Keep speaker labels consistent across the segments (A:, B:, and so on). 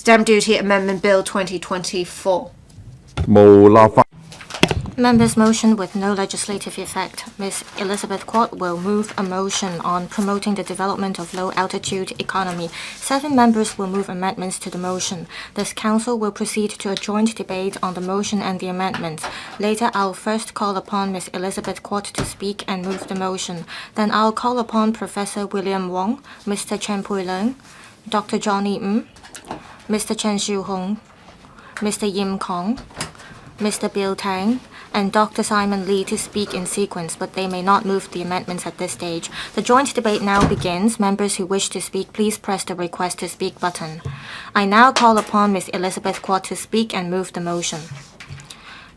A: Stamp Duty Amendment Bill 2024.
B: Members' motion with no legislative effect. Ms. Elizabeth QUAT will move a motion on promoting the development of low-altitude economy. 7 members will move amendments to the motion. This council will proceed to a joint debate on the motion and the amendments. Later, I'll first call upon Ms. Elizabeth QUAT to speak and move the motion. Then I'll call upon Professor William Wong, Mr. Chen Pui-leung, Dr. Johnny Mr. Chen Siu-hung, Mr. Yim Kong, Mr. Bill Tang, and Dr. Simon Lee to speak in sequence, but they may not move the amendments at this stage. The joint debate now begins. Members who wish to speak, please press the Request to Speak button. I now call upon Ms. Elizabeth QUAT to speak and move the motion.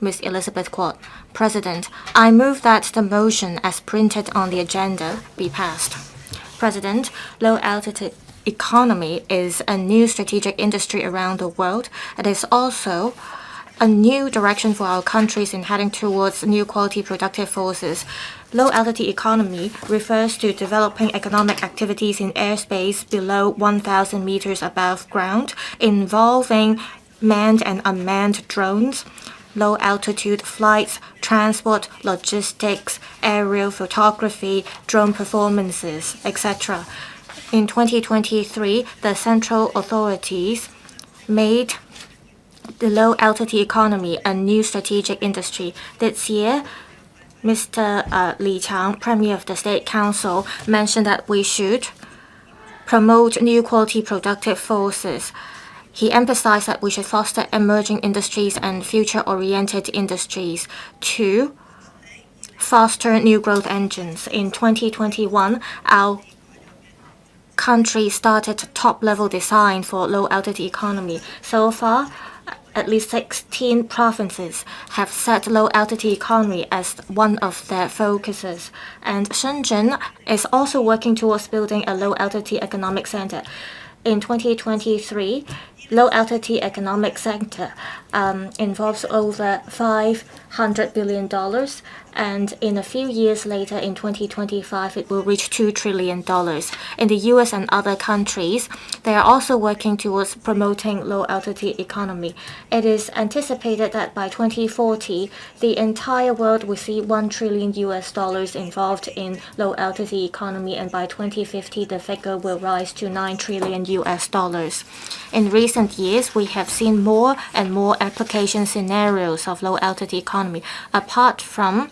B: Ms. Elizabeth QUAT. President, I move that the motion as printed on the agenda be passed. President, low-altitude economy is a new strategic industry around the world. It is also a new direction for our countries in heading towards new quality productive forces. Low-altitude economy refers to developing economic activities in airspace below 1,000 meters above ground, involving manned and unmanned drones, low-altitude flights, transport, logistics, aerial photography, drone performances, etc. In 2023, the central authorities made the low-altitude economy a new strategic industry. This year, Mr. Li Chang, Premier of the State Council, mentioned that we should promote new quality productive forces. He emphasized that we should foster emerging industries and future-oriented industries to foster new growth engines. In 2021, our country started top-level design for low-altitude economy. So far, at least 16 provinces have set low-altitude economy as one of their focuses. And Shenzhen is also working towards building a low-altitude economic center. In 2023, low-altitude economic center involves over $500 billion, and in a few years later, in 2025, it will reach $2 trillion. In the US and other countries, they are also working towards promoting low-altitude economy. It is anticipated that by 2040, the entire world will see $1 trillion involved in low-altitude economy, and by 2050, the figure will rise to $9 trillion. In recent years, we have seen more and more application scenarios of low-altitude economy. Apart from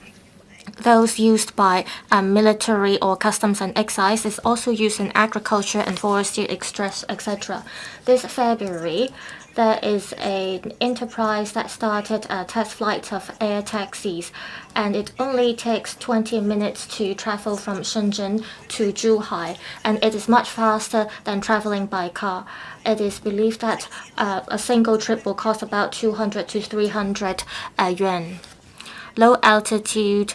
B: those used by military or customs and excise, is also used in agriculture and forestry, etc. This February, there is an enterprise that started test flights of air taxis, and it only takes 20 minutes to travel from Shenzhen to Zhuhai, and it is much faster than traveling by car. It is believed that a single trip will cost about 200 to 300 yuan. Low-altitude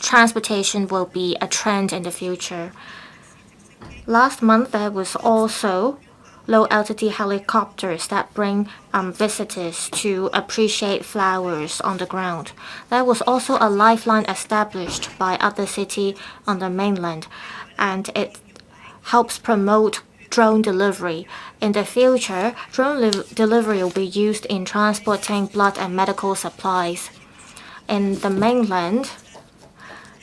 B: transportation will be a trend in the future. Last month, there was also low-altitude helicopters that bring visitors to appreciate flowers on the ground. There was also a lifeline established by other cities on the mainland, and it helps promote drone delivery. In the future, drone delivery will be used in transporting blood and medical supplies. In the mainland,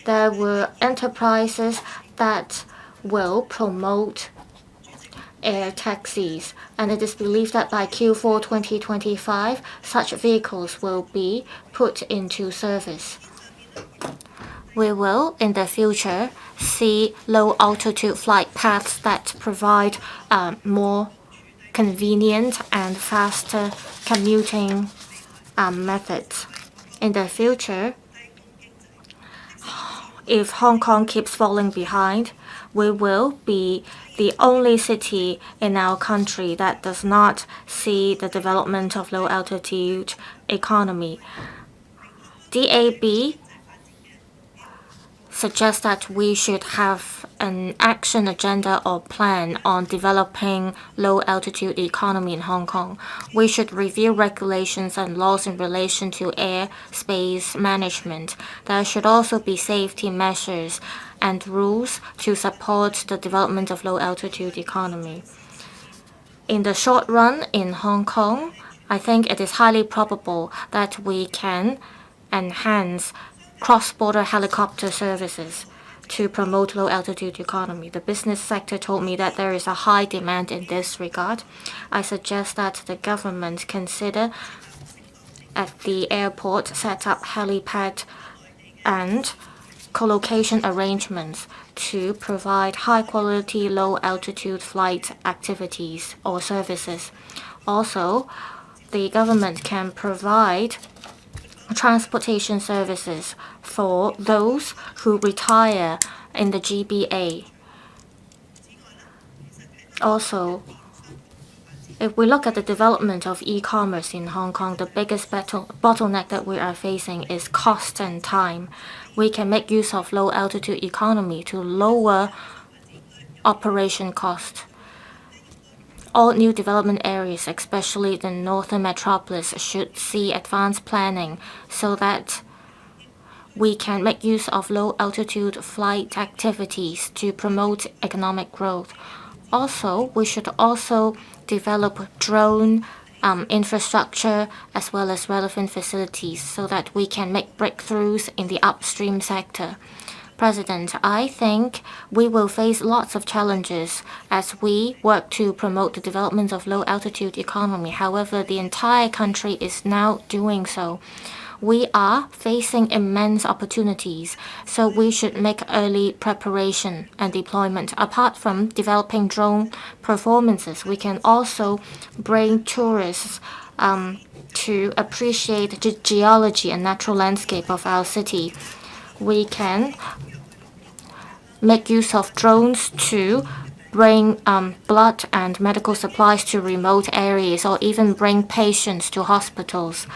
B: there were enterprises that will promote air taxis, and it is believed that by Q4 2025, such vehicles will be put into service. We will, in the future, see low-altitude flight paths that provide more convenient and faster commuting methods. In the future, if Hong Kong keeps falling behind, we will be the only city in our country that does not see the development of low-altitude economy. DAB suggests that we should have an action agenda or plan on developing low-altitude economy in Hong Kong. We should review regulations and laws in relation to airspace management. There should also be safety measures and rules to support the development of low-altitude economy. In the short run in Hong Kong, I think it is highly probable that we can enhance cross-border helicopter services to promote low-altitude economy. The business sector told me that there is a high demand in this regard. I suggest that the government consider at the airport set up helipad and co-location arrangements to provide high-quality, low-altitude flight activities or services. Also, the government can provide transportation services for those who retire in the GBA. Also, if we look at the development of e-commerce in Hong Kong, the biggest bottleneck that we are facing is cost and time. We can make use of low-altitude economy to lower operation cost. All new development areas, especially the northern metropolis, should see advanced planning so that we can make use of low-altitude flight activities to promote economic growth. Also, we should also develop drone infrastructure as well as relevant facilities so that we can make breakthroughs in the upstream sector. President, I think we will face lots of challenges as we work to promote the development of low-altitude economy. However, the entire country is now doing so. We are facing immense opportunities, so we should make early preparation and deployment. Apart from developing drone performances, we can also bring tourists to appreciate the geology and natural landscape of our city. We can make use of drones to bring blood and medical supplies to remote areas or even bring patients to hospitals.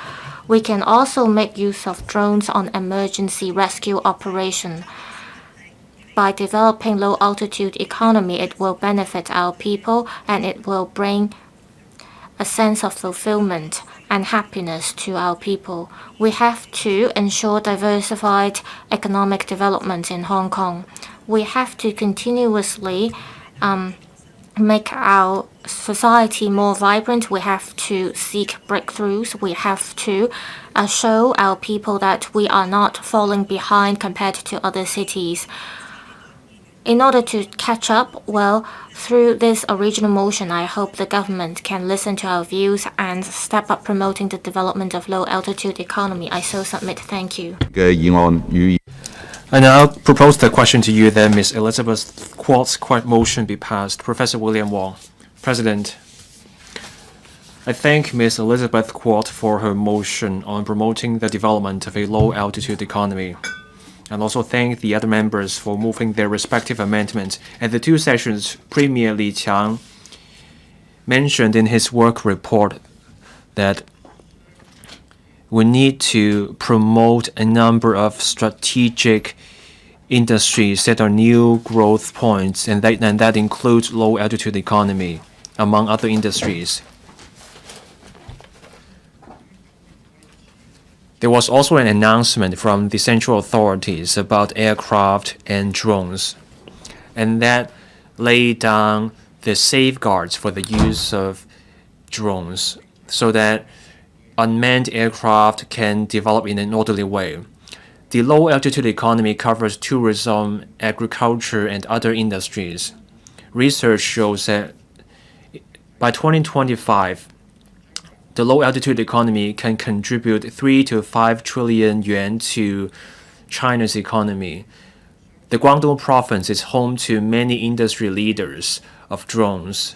B: We can also make use of drones on emergency rescue operation. By developing low-altitude economy, it will benefit our people and it will bring a sense of fulfillment and happiness to our people. We have to ensure diversified economic development in Hong Kong. We have to continuously make our society more vibrant. We have to seek breakthroughs. We have to show our people that we are not falling behind compared to other cities. In order to catch up, well, through this original motion, I hope the government can listen to our views and step up promoting the development of low-altitude economy. I so submit. Thank you.
C: I now propose the question to you that Ms. Elizabeth Quat's QUAT motion be passed. Professor William Wong. President, I thank Ms. Elizabeth Quat for her motion on promoting the development of a low-altitude economy, and also thank the other members for moving their respective amendments. At the two sessions, Premier Li Qiang mentioned in his work report that we need to promote a number of strategic industries that are new growth points, and that includes low-altitude economy, among other industries. There was also an announcement from the central authorities about aircraft and drones, and that laid down the safeguards for the use of drones so that unmanned aircraft can develop in an orderly way. The low-altitude economy covers tourism, agriculture, and other industries. Research shows that by 2025, the low-altitude economy can contribute 3 to 5 trillion yuan to China's economy. The Guangdong province is home to many industry leaders of drones.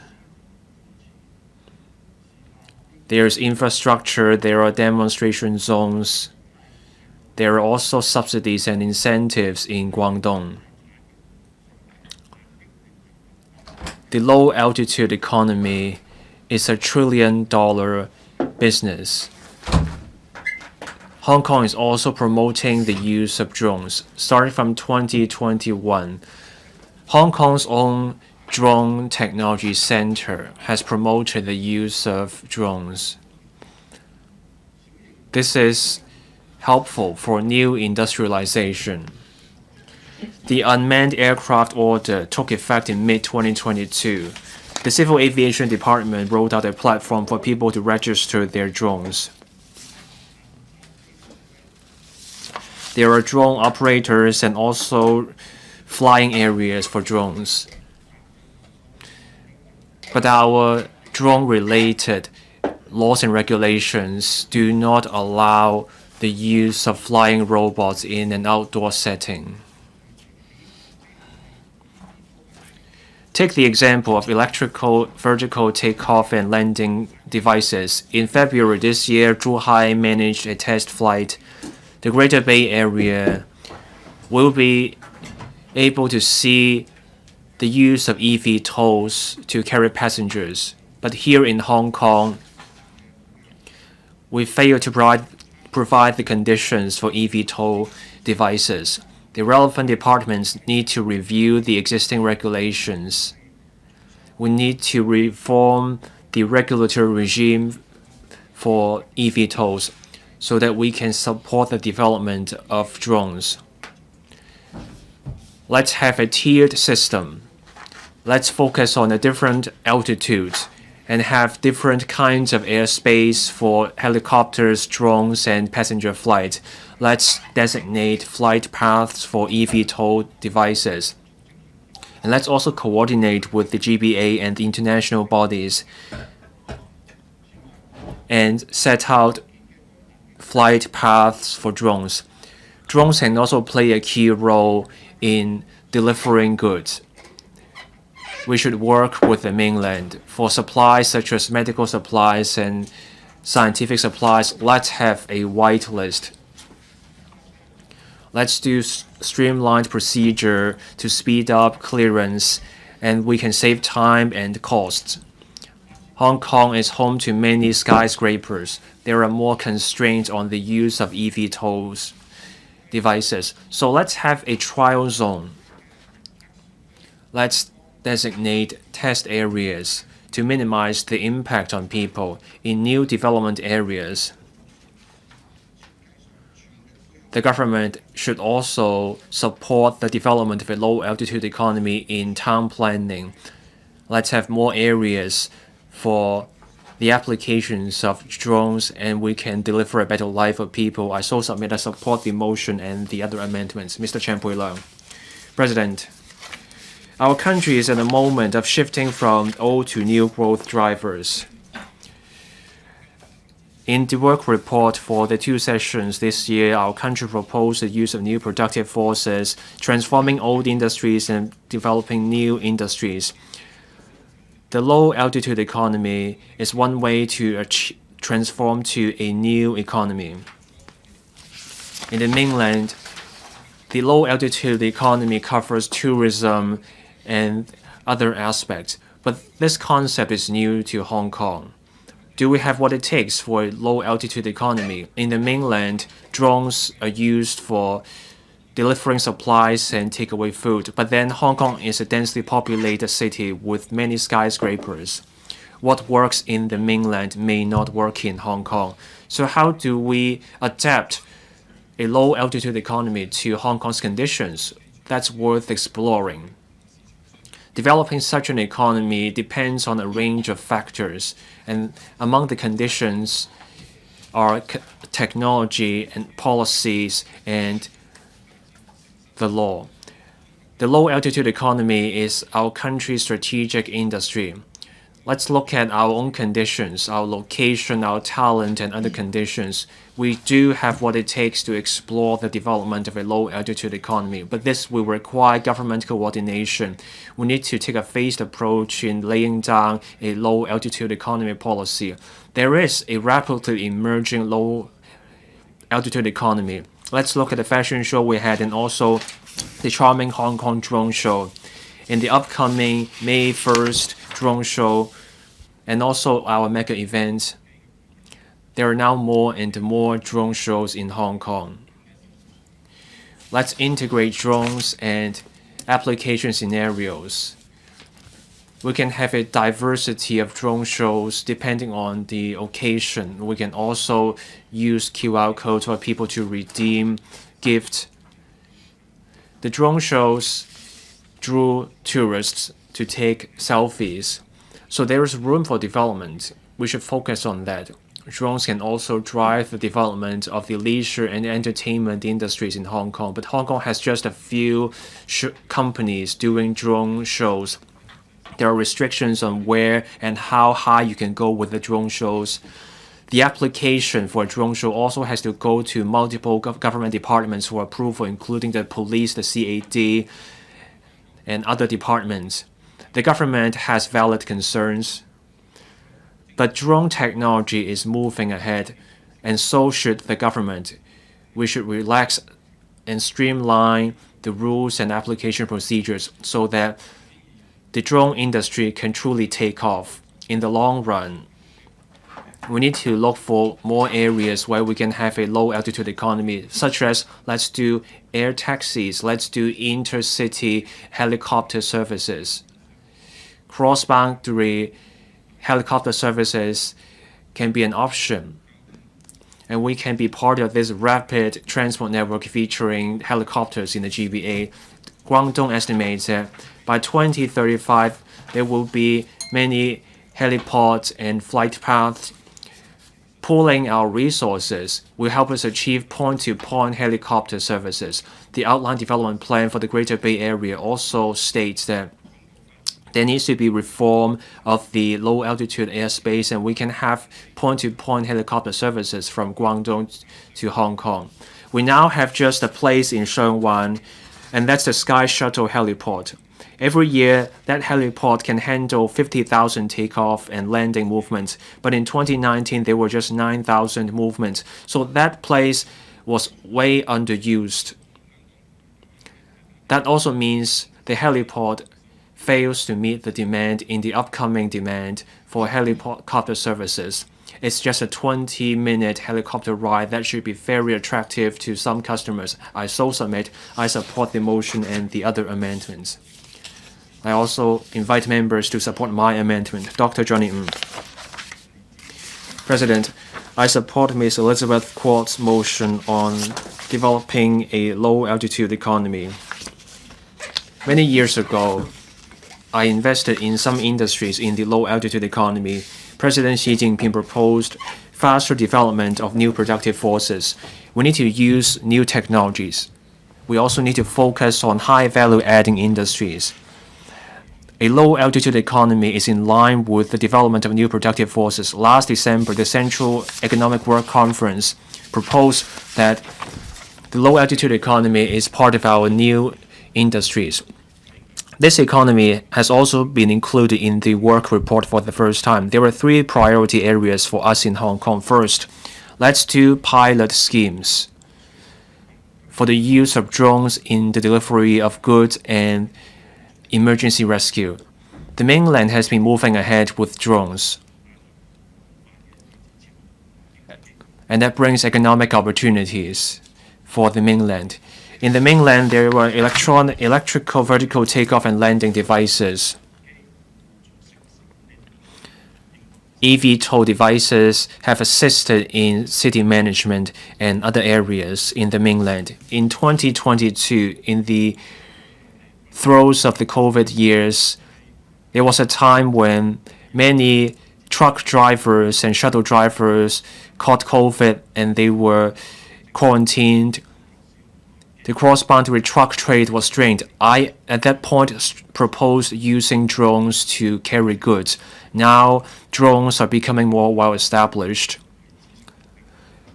C: There's infrastructure, there are demonstration zones. There are also subsidies and incentives in Guangdong. The low-altitude economy is a $1 trillion business. Hong Kong is also promoting the use of drones. Starting from 2021, Hong Kong's own Drone Technology Center has promoted the use of drones. This is helpful for new industrialization. The unmanned aircraft order took effect in mid-2022. The Civil Aviation Department rolled out a platform for people to register their drones. There are drone operators and also flying areas for drones. But our drone-related laws and regulations do not allow the use of flying robots in an outdoor setting. Take the example of electrical vertical takeoff and landing devices. In February this year, Zhuhai managed a test flight. The Greater Bay Area will be able to see the use of eVTOLs to carry passengers. But here in Hong Kong, we fail to provide the conditions for eVTOL devices. The relevant departments need to review the existing regulations. We need to reform the regulatory regime for eVTOLs so that we can support the development of drones. Let's have a tiered system. Let's focus on a different altitudes and have different kinds of airspace for helicopters, drones, and passenger flight. Let's designate flight paths for eVTOL devices. And let's also coordinate with the GBA and the international bodies and set out flight paths for drones. Drones can also play a key role in delivering goods. We should work with the mainland. For supplies such as medical supplies and scientific supplies, let's have a white list. Let's do streamlined procedure to speed up clearance, and we can save time and costs. Hong Kong is home to many skyscrapers. There are more constraints on the use of eVTOLs devices. So let's have a trial zone. Let's designate test areas to minimize the impact on people in new development areas. The government should also support the development of a low-altitude economy in town planning. Let's have more areas for the applications of drones, and we can deliver a better life for people. I so submit I support the motion and the other amendments. Mr. Pui-leung. President, our country is at a moment of shifting from old to new growth drivers. In the work report for the 2 sessions this year, our country proposed the use of new productive forces, transforming old industries and developing new industries. The low-altitude economy is one way to transform to a new economy. In the mainland, the low-altitude economy covers tourism and other aspects, but this concept is new to Hong Kong. Do we have what it takes for a low-altitude economy? In the mainland, drones are used for delivering supplies and take away food, but then Hong Kong is a densely populated city with many skyscrapers. What works in the mainland may not work in Hong Kong. So how do we adapt a low-altitude economy to Hong Kong's conditions? That's worth exploring. Developing such an economy depends on a range of factors, and among the conditions are technology and policies and the law. The low-altitude economy is our country's strategic industry. Let's look at our own conditions, our location, our talent, and other conditions. We do have what it takes to explore the development of a low-altitude economy, but this will require government coordination. We need to take a phased approach in laying down a low-altitude economy policy. There is a rapidly emerging low-altitude economy. Let's look at the fashion show we had and also the charming Hong Kong drone show. In the upcoming May 1st drone show and also our mega event, there are now more and more drone shows in Hong Kong. Let's integrate drones and application scenarios. We can have a diversity of drone shows depending on the occasion. We can also use QR codes for people to redeem gifts. The drone shows drew tourists to take selfies. So there is room for development. We should focus on that. Drones can also drive the development of the leisure and entertainment industries in Hong Kong, but Hong Kong has just a few companies doing drone shows. There are restrictions on where and how high you can go with the drone shows. The application for a drone show also has to go to multiple government departments for approval, including the police, the CAD, and other departments. The government has valid concerns, but drone technology is moving ahead, and so should the government. We should relax and streamline the rules and application procedures so that the drone industry can truly take off. In the long run, we need to look for more areas where we can have a low altitude economy, such as let's do air taxis, let's do intercity helicopter services. Cross-boundary helicopter services can be an option, and we can be part of this rapid transport network featuring helicopters in the GBA. Guangdong estimates that by 2035, there will be many helipods and flight paths. Pooling our resources will help us achieve point-to-point helicopter services. The outline development plan for the Greater Bay Area also states that there needs to be reform of the low-altitude airspace, and we can have point-to-point helicopter services from Guangdong to Hong Kong. We now have just a place in Sheung-wan, and that's the Sky Shuttle heliport. Every year, that heliport can handle 50,000 takeoff and landing movements, but in 2019, there were just 9,000 movements. So that place was way underused. That also means the heliport fails to meet the demand in the upcoming demand for helicopter services. It's just a 20-minute helicopter ride that should be very attractive to some customers. I support the motion and the other amendments. I also invite members to support my amendment. Dr. Johnny Ng. President, I support Ms. Elizabeth Quat's motion on developing a low-altitude economy. Many years ago, I invested in some industries in the low-altitude economy. President Xi Jinping proposed faster development of new productive forces. We need to use new technologies. We also need to focus on high-value-adding industries. A low-altitude economy is in line with the development of new productive forces. Last December, the Central Economic Work Conference proposed that the low-altitude economy is part of our new industries. This economy has also been included in the work report for the first time. There are 3 priority areas for us in Hong Kong. First, let's do pilot schemes for the use of drones in the delivery of goods and emergency rescue. The mainland has been moving ahead with drones, and that brings economic opportunities for the mainland. In the mainland, there were electrical vertical takeoff and landing devices. eVTOL devices have assisted in city management and other areas in the mainland. In 2022, in the throes of the COVID years, there was a time when many truck drivers and shuttle drivers caught COVID and they were quarantined. The cross-boundary truck trade was strained. I, at that point, proposed using drones to carry goods. Now, drones are becoming more well-established.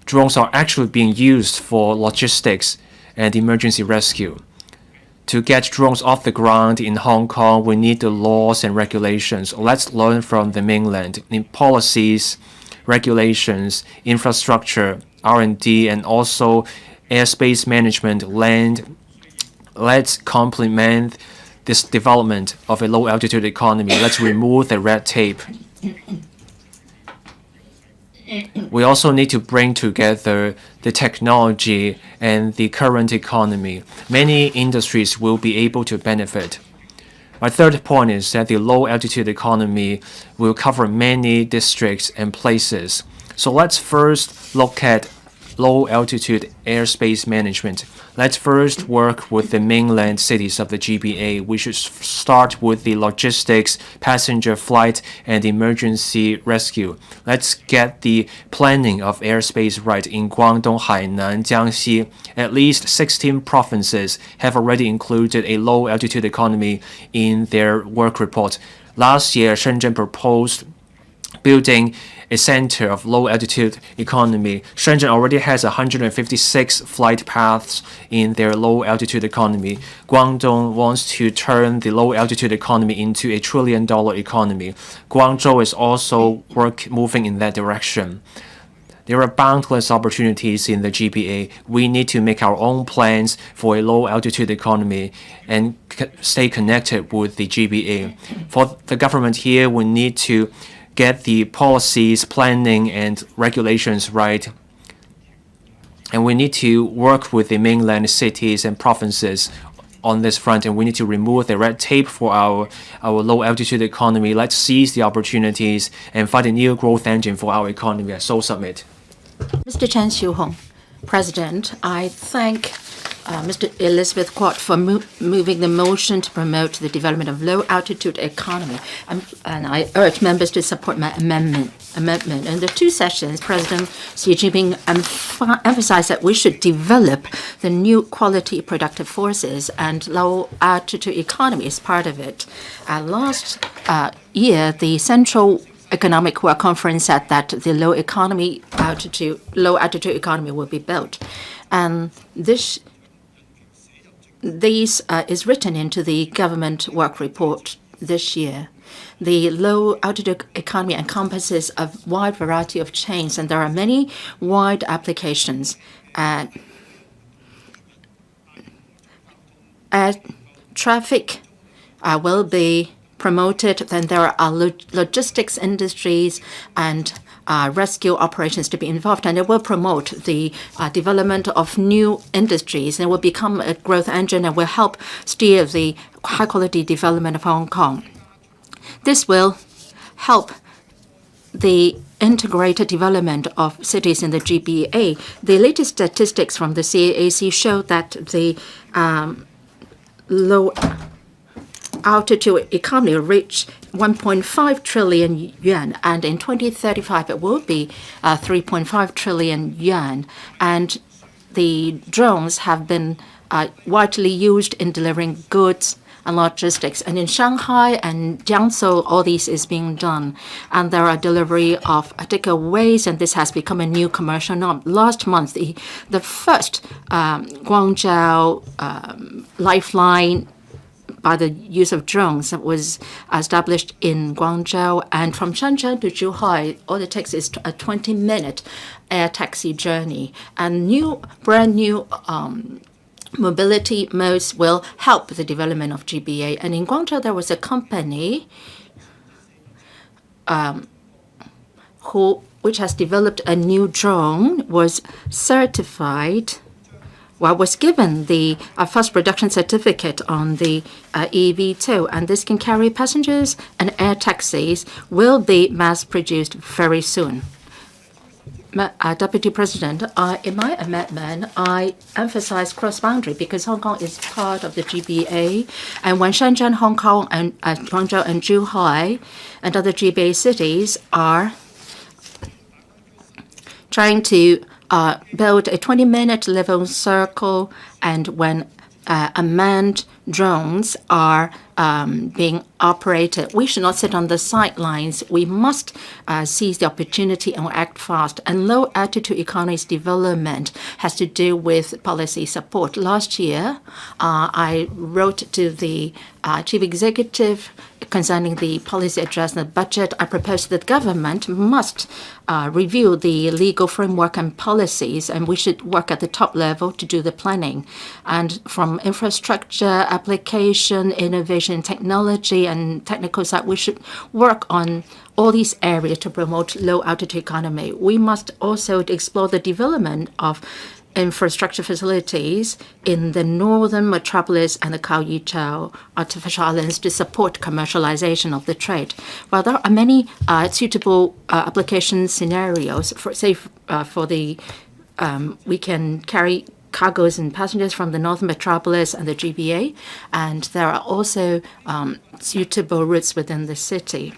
C: Drones are actually being used for logistics and emergency rescue. To get drones off the ground in Hong Kong, we need the laws and regulations. Let's learn from the mainland in policies, regulations, infrastructure, R&D, and also airspace management, land. Let's complement this development of a low-altitude economy. Let's remove the red tape. We also need to bring together the technology and the current economy. Many industries will be able to benefit. My third point is that the low-altitude economy will cover many districts and places. So let's first look at low altitude airspace management. Let's first work with the mainland cities of the GBA. We should start with the logistics, passenger flight, and emergency rescue. Let's get the planning of airspace right in Guangdong, Hainan, Jiangxi. At least 16 provinces have already included a low altitude economy in their work report. Last year, Shenzhen proposed building a center of low altitude economy. Shenzhen already has 156 flight paths in their low altitude economy. Guangdong wants to turn the low altitude economy into a $1 trillion economy. Guangzhou is also moving in that direction. There are boundless opportunities in the GBA. We need to make our own plans for a low altitude economy and stay connected with the GBA. For the government here, we need to get the policies, planning, and regulations right. And we need to work with the mainland cities and provinces on this front, and we need to remove the red tape for our low altitude economy. Let's seize the opportunities and find a new growth engine for our economy at Seoul Summit.
D: Mr. Chen Siu-hung, President, I thank Mr. Elizabeth QUAT for moving the motion to promote the development of low-altitude economy, and I urge members to support my amendment. In the two sessions, President Xi Jinping emphasized that we should develop the new quality productive forces, and low-altitude economy is part of it. Last year, the Central Economic Work Conference said that the low altitude economy will be built, and this is written into the government work report this year. The low altitude economy encompasses a wide variety of chains, and there are many wide applications. Traffic will be promoted. Then there are logistics industries and rescue operations to be involved, and it will promote the development of new industries, and will become a growth engine and will help steer the high-quality development of Hong Kong. This will help the integrated development of cities in the GBA. The latest statistics from the CAAC show that the low altitude economy reached 1.5 trillion yuan, and in 2035 it will be 3.5 trillion yuan. And the drones have been widely used in delivering goods and logistics. And in Shanghai and Jiangsu, all this is being done. And there are delivery of takeaways, and this has become a new commercial norm. Last month, the first Guangzhou lifeline by the use of drones that was established in Guangzhou, and from Shenzhen to Zhuhai, all it takes is a 20-minute air taxi journey. And brand new mobility modes will help the development of GBA. And in Guangzhou, there was a company which has developed a new drone, was certified. Was given the first production certificate on the EV2, and this can carry passengers, and air taxis will be mass-produced very soon. Deputy President, in my amendment, I emphasize cross-boundary because Hong Kong is part of the GBA, and when Shenzhen, Hong Kong, and Guangzhou and Zhuhai and other GBA cities are trying to build a 20-minute level circle, and when unmanned drones are being operated, we should not sit on the sidelines. We must seize the opportunity and act fast. And low altitude economies development has to do with policy support. Last year, I wrote to the chief executive concerning the policy address and the budget. I proposed that government must review the legal framework and policies, and we should work at the top level to do the planning. And from infrastructure, application, innovation, technology, and technical side, we should work on all these areas to promote low-altitude economy. We must also explore the development of infrastructure facilities in the northern metropolis and the Ka-piu artificial islands to support commercialization of the trade. While there are many suitable application scenarios, for the we can carry cargoes and passengers from the Northern Metropolis and the GBA, and there are also suitable routes within the city.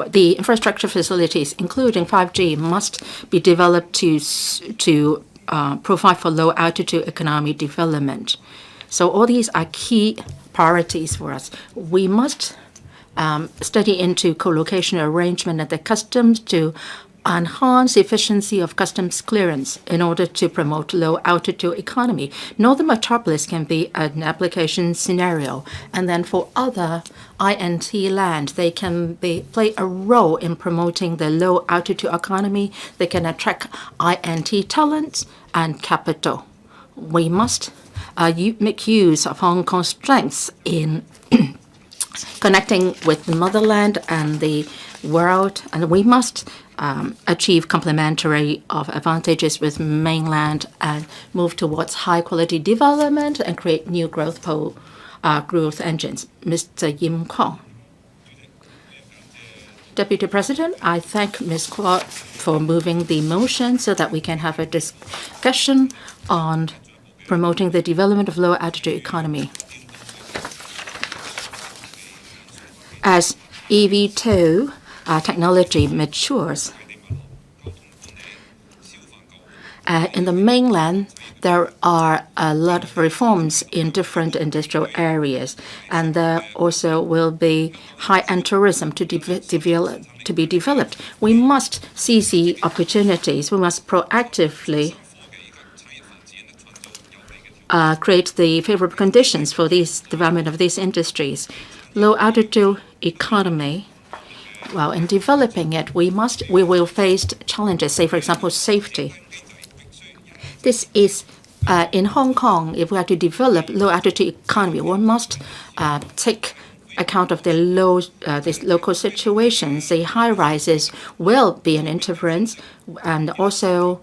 D: The infrastructure facilities, including 5G, must be developed to provide for low-altitude economic development. So all these are key priorities for us. We must study into co-location arrangement at the customs to enhance efficiency of customs clearance in order to promote low-altitude economy. Northern Metropolis can be an application scenario, and then for other INT land, they can play a role in promoting the low-altitude economy. They can attract INT talents and capital. We must make use of Hong Kong's strengths in connecting with the motherland and the world, and we must achieve complementary of advantages with mainland and move towards high-quality development and create new growth engines. Mr. Yim Kong. Deputy President, I thank Ms. QUAT for moving the motion so that we can have a discussion on promoting the development of low-altitude economy. As eVTOL technology matures, in the mainland, there are a lot of reforms in different industrial areas, and there also will be high-end tourism to be developed. We must seize the opportunities. We must proactively create the favorable conditions for this development of these industries. Low-altitude economy, well, in developing it, we will face challenges, say, for example, safety. This is in Hong Kong, if we are to develop low-altitude economy, one must take account of the these local situations. The high-rises will be an interference, and also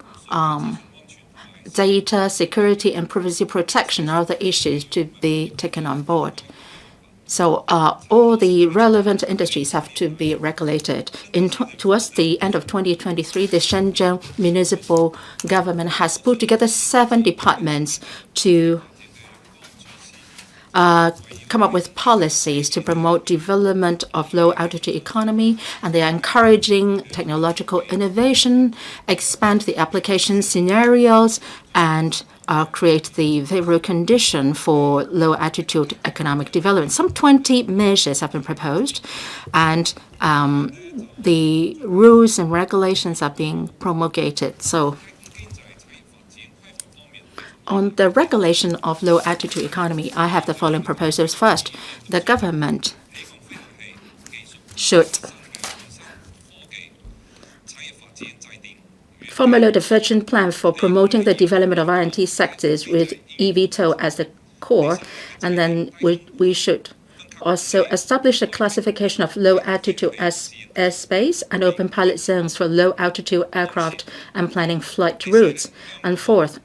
D: data security and privacy protection are the issues to be taken on board. So all the relevant industries have to be regulated. Towards the end of 2023, the Shenzhen municipal government has put together 7 departments to come up with policies to promote development of low-altitude economy, and they are encouraging technological innovation, expand the application scenarios, and create the favorable condition for low-altitude economic development. Some 20 measures have been proposed, and the rules and regulations are being promulgated. So on the regulation of low-altitude economy, I have the following proposals. First, the government should formulate a vision plan for promoting the development of INT sectors with eVTOL as the core, and then we should also establish a classification of low-altitude airspace and open pilot zones for low-altitude aircraft and planning flight routes. And fourth,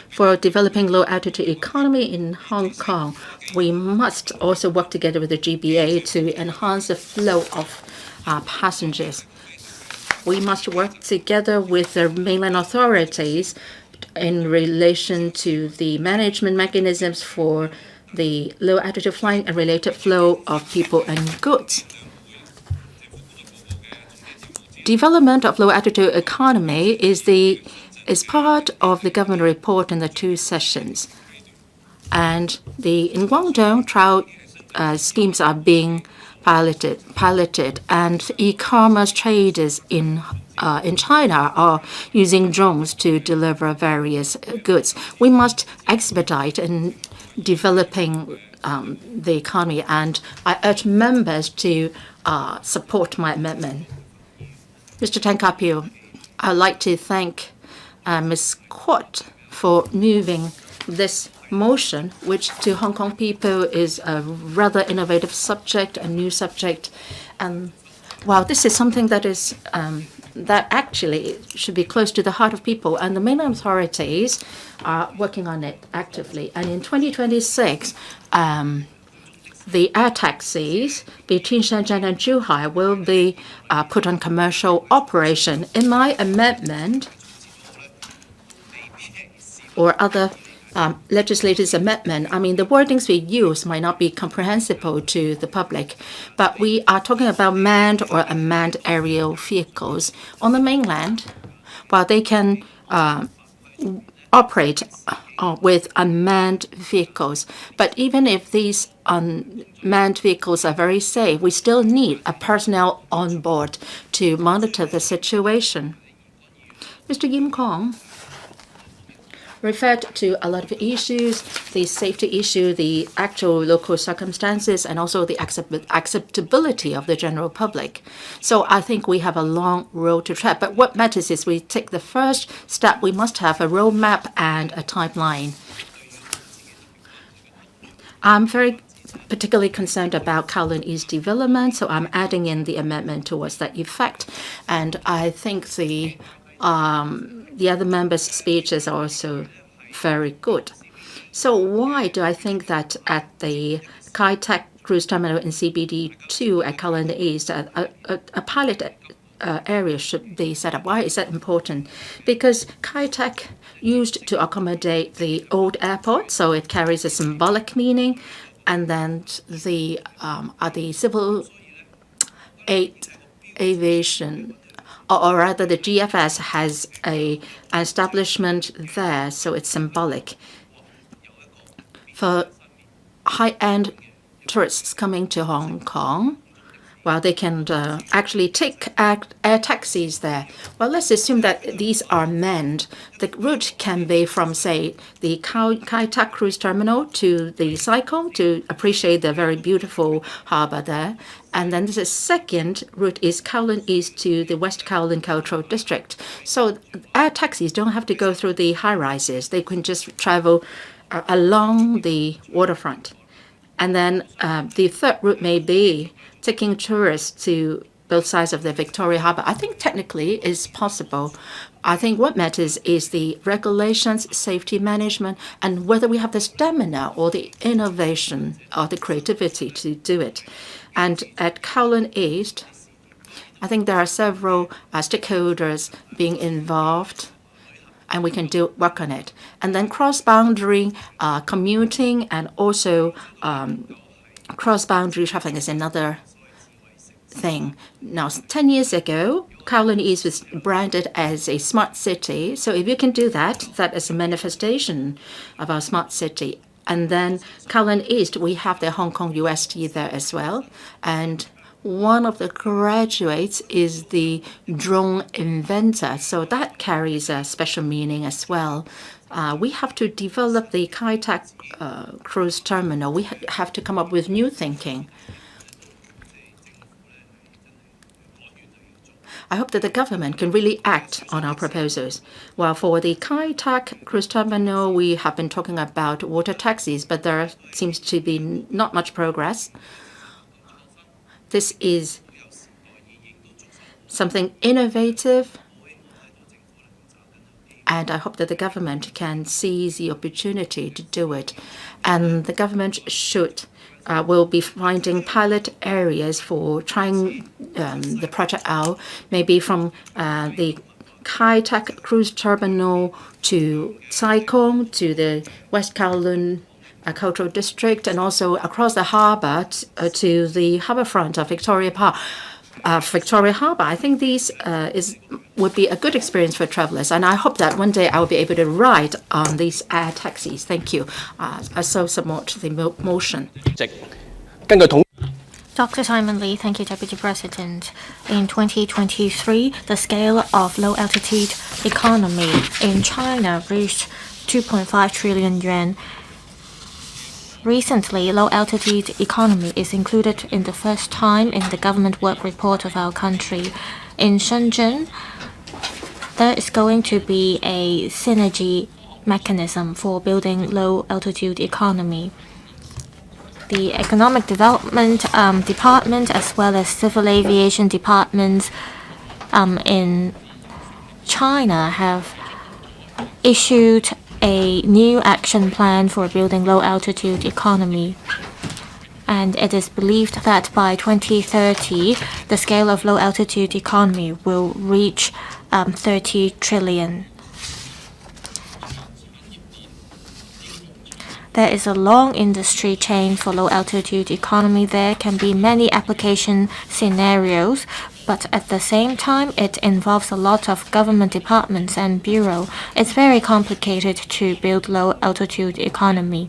D: for developing low-altitude economy in Hong Kong, we must also work together with the GBA to enhance the flow of passengers. We must work together with the mainland authorities in relation to the management mechanisms for the low-altitude flying and related flow of people and goods. Development of low-altitude economy is part of the government report in the 2 sessions. And in Guangdong, trial schemes are being piloted, and e-commerce traders in China are using drones to deliver various goods. We must expedite in developing the economy, and I urge members to support my amendment. Mr. Tang Ka-piu, I'd like to thank Ms. QUAT for moving this motion, which to Hong Kong people is a rather innovative subject, a new subject. And wow, this is something that is that actually should be close to the heart of people, and the mainland authorities are working on it actively. And in 2026, the air taxis between Shenzhen and Zhuhai will be put on commercial operation. In my amendment, or other legislators' amendment, I mean, the wordings we use might not be comprehensible to the public, but we are talking about manned or unmanned aerial vehicles on the mainland, while they can operate with unmanned vehicles. But even if these unmanned vehicles are very safe, we still need a personnel on board to monitor the situation. Mr. Yim Kong referred to a lot of issues, the safety issue, the actual local circumstances, and also the acceptability of the general public. So I think we have a long road to travel. But what matters is we take the first step. We must have a roadmap and a timeline. I'm very particularly concerned about Kowloon East development, so I'm adding in the amendment towards that effect. And I think the other members' speeches are also very good. So why do I think that at the Kai Tak cruise terminal in CBD2 at Kowloon East, a pilot area should be set up? Why is that important? Because Kai Tak used to accommodate the old airport, so it carries a symbolic meaning. And then the civil aviation, or rather the GFS has an establishment there, so it's symbolic. For high-end tourists coming to Hong Kong, well, they can actually take air taxis there. Well, let's assume that these are manned. The route can be from, say, the Kai Tak cruise terminal to the Sai-kung to appreciate the very beautiful harbor there. And then the second route is Kowloon East to the West Kowloon Cultural District. So air taxis don't have to go through the high-rises. They can just travel along the waterfront. And then the third route may be taking tourists to both sides of the Victoria Harbour. I think technically it's possible. I think what matters is the regulations, safety management, and whether we have the stamina or the innovation or the creativity to do it. And at Kowloon East, I think there are several stakeholders being involved, and we can work on it. And then cross-boundary commuting and also cross-boundary traffic is another thing. Now, 10 years ago, Kowloon East was branded as a smart city. So if you can do that, that is a manifestation of our smart city. And then Kowloon East, we have the Hong Kong UST there as well. And one of the graduates is the drone inventor. So that carries a special meaning as well. We have to develop the Kai Tak cruise terminal. We have to come up with new thinking. I hope that the government can really act on our proposals. Well, for the Kai Tak cruise terminal, we have been talking about water taxis, but there seems to be not much progress. This is something innovative, and I hope that the government can seize the opportunity to do it. And the government will be finding pilot areas for trying the project out, maybe from the Kai Tak cruise terminal to Sai-kung to the West Kowloon Cultural District, and also across the harbour to the harbourfront of Victoria Park. Victoria Harbour. I think these would be a good experience for travellers, and I hope that one day I will be able to ride on these air taxis. Thank you. I so support the motion.
B: Dr. Simon Lee, thank you, Deputy President. In 2023, the scale of low-altitude economy in China reached 2.5 trillion yuan. Recently, low-altitude economy is included in the first time in the government work report of our country. In Shenzhen, there is going to be a synergy mechanism for building low-altitude economy. The Economic Development Department as well as Civil Aviation Departments in China have issued a new action plan for building low-altitude economy. and it is believed that by 2030, the scale of low-altitude economy will reach 30 trillion. There is a long industry chain for low-altitude economy. There can be many application scenarios, but at the same time, it involves a lot of government departments and bureaux. It's very complicated to build low-altitude economy.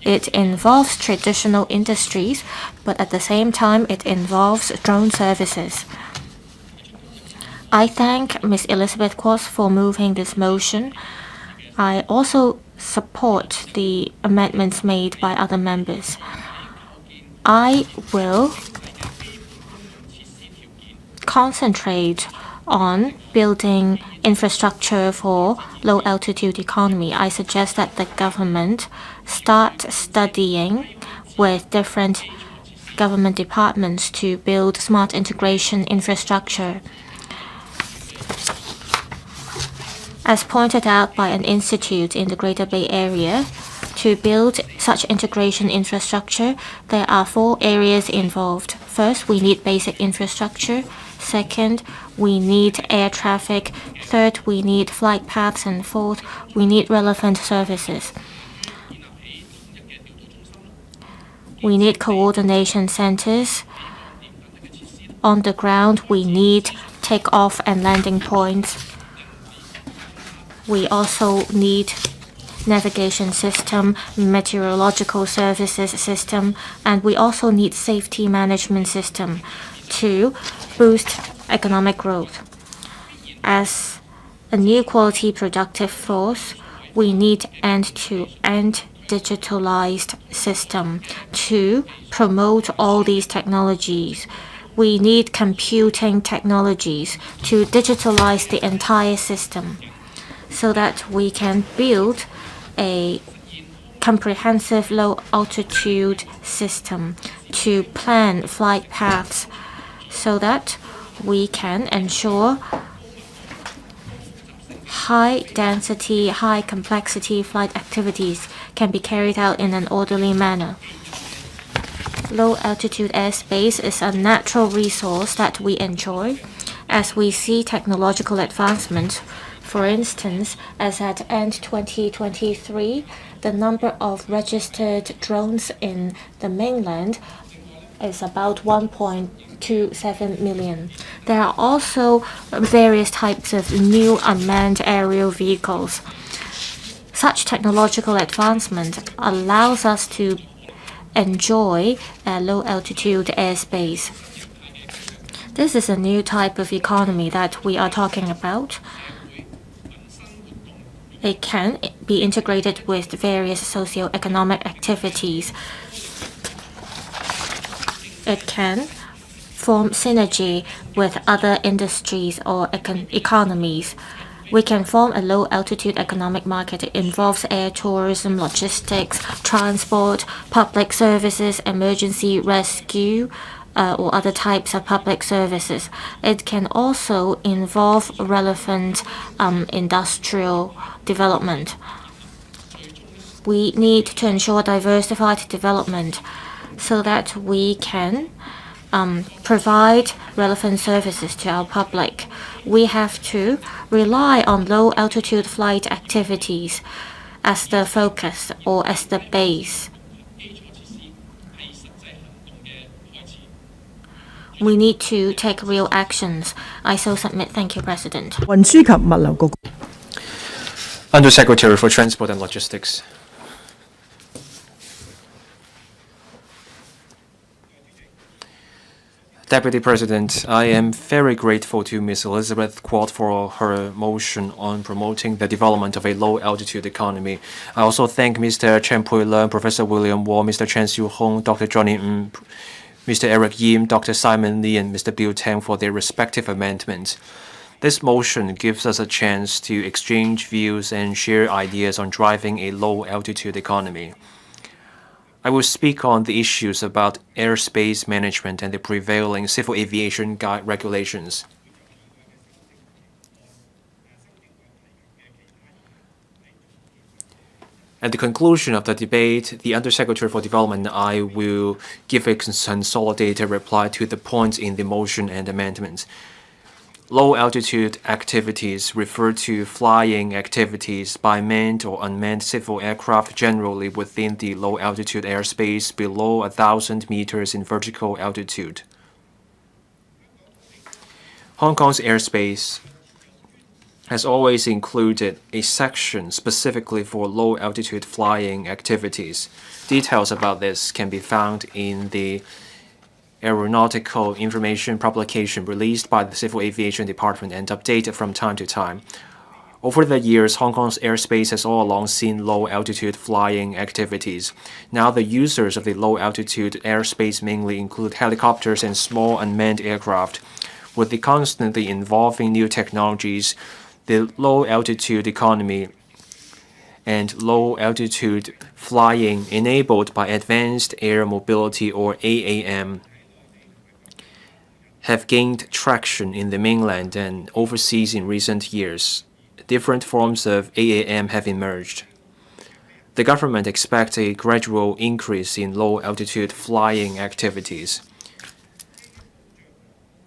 B: It involves traditional industries, but at the same time, it involves drone services. I thank Ms. Elizabeth Quat for moving this motion. I also support the amendments made by other members. I will concentrate on building infrastructure for low-altitude economy. I suggest that the government start studying with different government departments to build smart integration infrastructure. As pointed out by an institute in the Greater Bay Area, to build such integration infrastructure, there are 4 areas involved. First, we need basic infrastructure. Second, we need air traffic. Third, we need flight paths. And fourth, we need relevant services. We need coordination centers. On the ground, we need takeoff and landing points. We also need navigation system, meteorological services system, and we also need safety management system to boost economic growth. As a new quality productive force, we need end-to-end digitalized system to promote all these technologies. We need computing technologies to digitalize the entire system, so that we can build a comprehensive low-altitude system to plan flight paths, so that we can ensure high-density, high-complexity flight activities can be carried out in an orderly manner. Low-altitude airspace is a natural resource that we enjoy as we see technological advancement. For instance, as at end 2023, the number of registered drones in the mainland is about 1.27 million. There are also various types of new unmanned aerial vehicles. Such technological advancement allows us to enjoy a low-altitude airspace. This is a new type of economy that we are talking about. It can be integrated with various socio-economic activities. It can form synergy with other industries or economies. We can form a low-altitude economic market. It involves air tourism, logistics, transport, public services, emergency rescue, or other types of public services. It can also involve relevant industrial development. We need to ensure diversified development so that we can provide relevant services to our public. We have to rely on low-altitude flight activities as the focus or as the base. We need to take real actions. I so submit. Thank you, President.
E: 運輸及物流局
C: Undersecretary for Transport and Logistics. Deputy President, I am very grateful to Ms. Elizabeth Quat for her motion on promoting the development of a low-altitude economy. I also thank Mr. Chen Pui-leung, Professor William Wong, Mr. Chen Siu-hung, Dr. Johnny Ng, Mr. Eric Yim, Dr. Simon Lee, and Mr. Bill Tang for their respective amendments. This motion gives us a chance to exchange views and share ideas on driving a low-altitude economy. I will speak on the issues about airspace management and the prevailing civil aviation regulations. At the conclusion of the debate, the Undersecretary for Development and I will give a consolidated reply to the points in the motion and amendments. Low-altitude activities refer to flying activities by manned or unmanned civil aircraft generally within the low-altitude airspace below 1,000 meters in vertical altitude. Hong Kong's airspace has always included a section specifically for low-altitude flying activities. Details about this can be found in the aeronautical information publication released by the Civil Aviation Department and updated from time to time. Over the years, Hong Kong's airspace has all along seen low-altitude flying activities. Now the users of the low-altitude airspace mainly include helicopters and small unmanned aircraft. With the constantly evolving new technologies, the low-altitude economy and low-altitude flying enabled by advanced air mobility or AAM have gained traction in the mainland and overseas in recent years. Different forms of AAM have emerged. The government expects a gradual increase in low-altitude flying activities.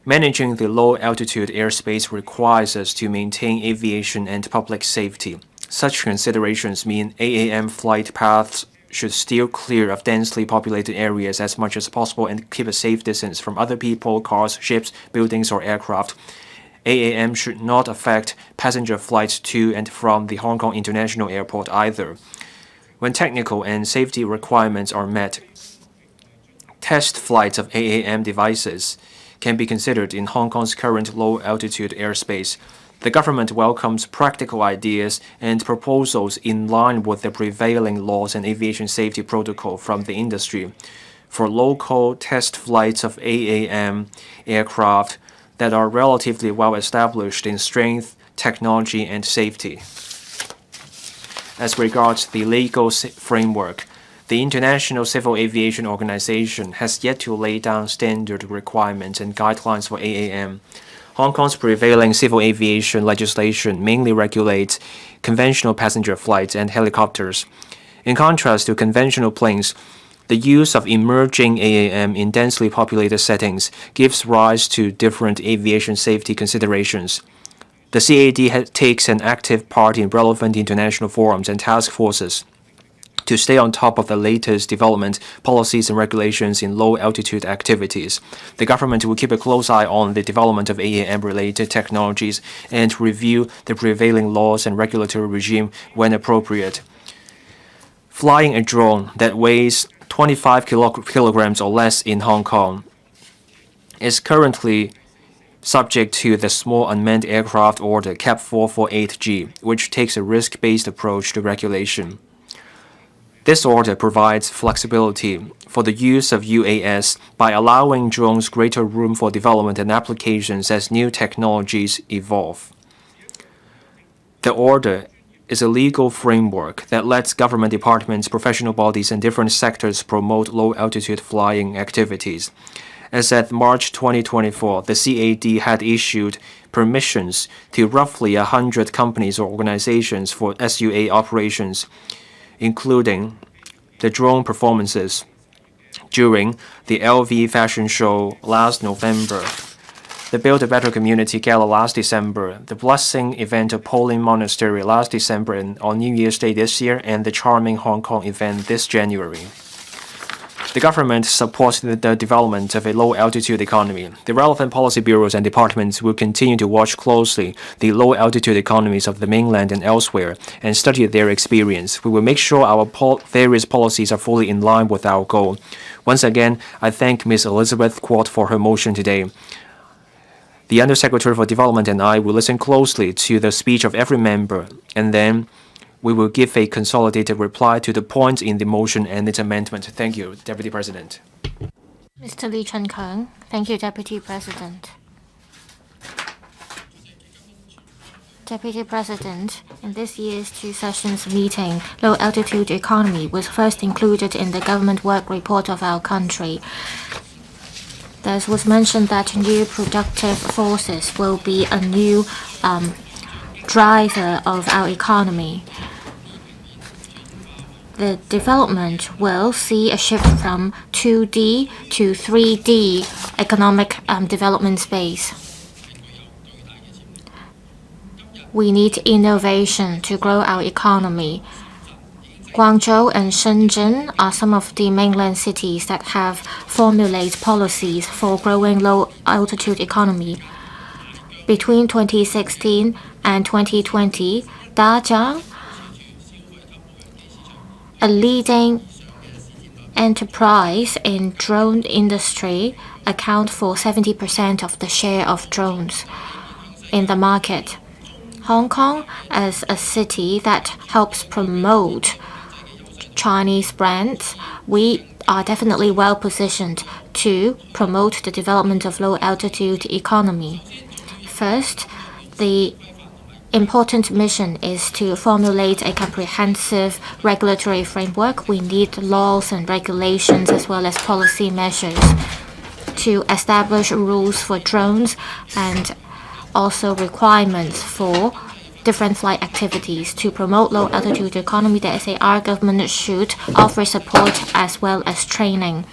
C: Managing the low-altitude airspace requires us to maintain aviation and public safety. Such considerations mean AAM flight paths should steer clear of densely populated areas as much as possible and keep a safe distance from other people, cars, ships, buildings, or aircraft. AAM should not affect passenger flights to and from the Hong Kong International Airport either. When technical and safety requirements are met, test flights of AAM devices can be considered in Hong Kong's current low-altitude airspace. The government welcomes practical ideas and proposals in line with the prevailing laws and aviation safety protocol from the industry for local test flights of AAM aircraft that are relatively well established in strength, technology, and safety. As regards the legal framework, the International Civil Aviation Organization has yet to lay down standard requirements and guidelines for AAM. Hong Kong's prevailing civil aviation legislation mainly regulates conventional passenger flights and helicopters. In contrast to conventional planes, the use of emerging AAM in densely populated settings gives rise to different aviation safety considerations. The CAD takes an active part in relevant international forums and task forces to stay on top of the latest development, policies, and regulations in low-altitude activities. The government will keep a close eye on the development of AAM-related technologies and review the prevailing laws and regulatory regime when appropriate. Flying a drone that weighs 25 kilograms or less in Hong Kong is currently subject to the Small Unmanned Aircraft Order Cap 448G, which takes a risk-based approach to regulation. This order provides flexibility for the use of UAS by allowing drones greater room for development and applications as new technologies evolve. The order is a legal framework that lets government departments, professional bodies, and different sectors promote low-altitude flying activities. As at March 2024, the CAD had issued permissions to roughly 100 companies or organizations for SUA operations, including the drone performances during the LV fashion show last November, the Build a Better Community Gala last December, the Blessing event of Pui-leung Monastery last December and on New Year's Day this year, and the Charming Hong Kong event this January. The government supports the development of a low-altitude economy. The relevant policy bureaus and departments will continue to watch closely the low-altitude economies of the mainland and elsewhere and study their experience. We will make sure our various policies are fully in line with our goal. Once again, I thank Ms. Elizabeth QUAT for her motion today. The Undersecretary for Development and I will listen closely to the speech of every member, and then we will give a consolidated reply to the points in the motion and its amendment. Thank you, Deputy President.
B: Mr. Lee Chun-kung. Thank you, Deputy President. Deputy President, in this year's two sessions meeting, low-altitude economy was first included in the government work report of our country. There was mentioned that new productive forces will be a new driver of our economy. the development will see a shift from 2D to 3D economic development space. We need innovation to grow our economy. Guangzhou and Shenzhen are some of the mainland cities that have formulated policies for growing low-altitude economy. Between 2016 and 2020, Dajiang, a leading enterprise in drone industry, account for 70% of the share of drones in the market. Hong Kong, as a city that helps promote Chinese brands, we are definitely well positioned to promote the development of low-altitude economy. First, the important mission is to formulate a comprehensive regulatory framework. We need laws and regulations as well as policy measures to establish rules for drones and also requirements for different flight activities. To promote low-altitude economy, the SAR government should offer support as well as training.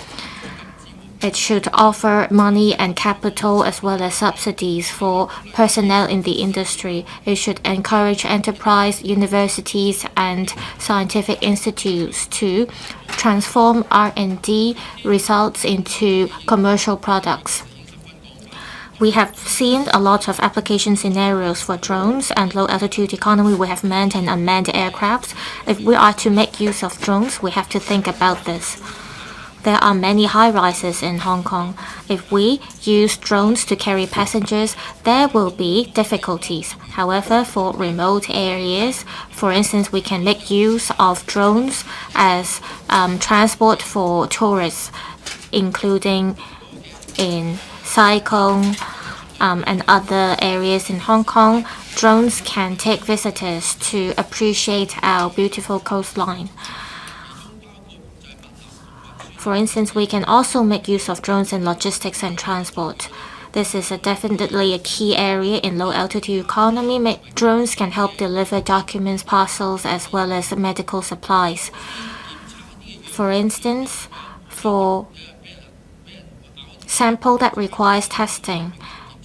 B: It should offer money and capital as well as subsidies for personnel in the industry. It should encourage enterprise, universities, and scientific institutes to transform R&D results into commercial products. We have seen a lot of application scenarios for drones and low-altitude economy. We have manned and unmanned aircraft. If we are to make use of drones, we have to think about this. There are many high-rises in Hong Kong. If we use drones to carry passengers, there will be difficulties. However, for remote areas, for instance, we can make use of drones as transport for tourists, including in Sai Kung and other areas in Hong Kong. Drones can take visitors to appreciate our beautiful coastline. For instance, we can also make use of drones in logistics and transport. This is definitely a key area in low-altitude economy. Drones can help deliver documents, parcels, as well as medical supplies. For instance, for sample that requires testing,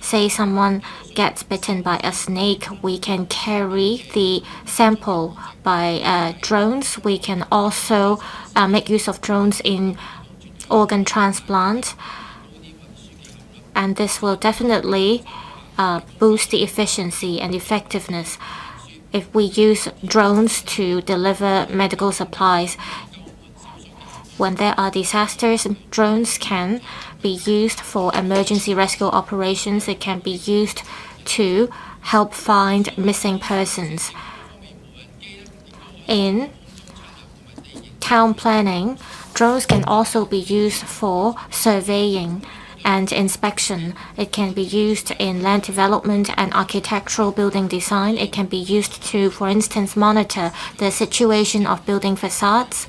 B: say someone gets bitten by a snake, we can carry the sample by drones. We can also make use of drones in organ transplant, and this will definitely boost the efficiency and effectiveness. If we use drones to deliver medical supplies, when there are disasters, drones can be used for emergency rescue operations. It can be used to help find missing persons. In town planning, drones can also be used for surveying and inspection. It can be used in land development and architectural building design. It can be used to, for instance, monitor the situation of building facades.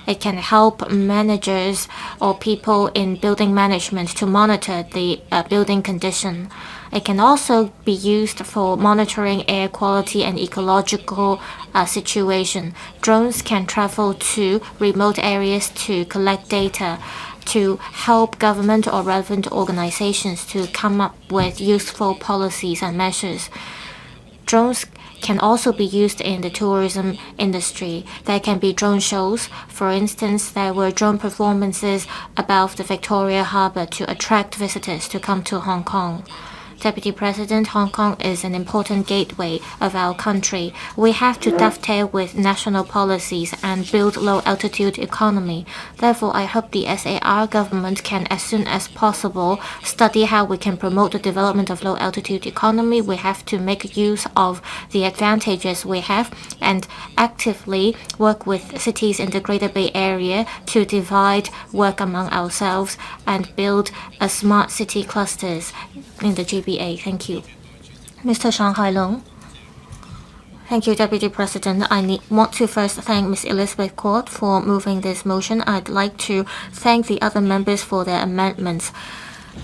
B: It can help managers or people in building management to monitor the building condition. It can also be used for monitoring air quality and ecological situation. Drones can travel to remote areas to collect data, to help government or relevant organizations to come up with useful policies and measures. Drones can also be used in the tourism industry. There can be drone shows. For instance, there were drone performances above the Victoria Harbour to attract visitors to come to Hong Kong. Deputy President, Hong Kong is an important gateway of our country. We have to dovetail with national policies and build low-altitude economy. Therefore, I hope the SAR government can, as soon as possible, study how we can promote the development of low-altitude economy. We have to make use of the advantages we have and actively work with cities in the Greater Bay Area to divide work among ourselves and build a smart city clusters in the GBA. Thank you. Mr. Siu-hung. Thank you, Deputy President. I want to first thank Ms. Elizabeth Quat for moving this motion. I'd like to thank the other members for their amendments.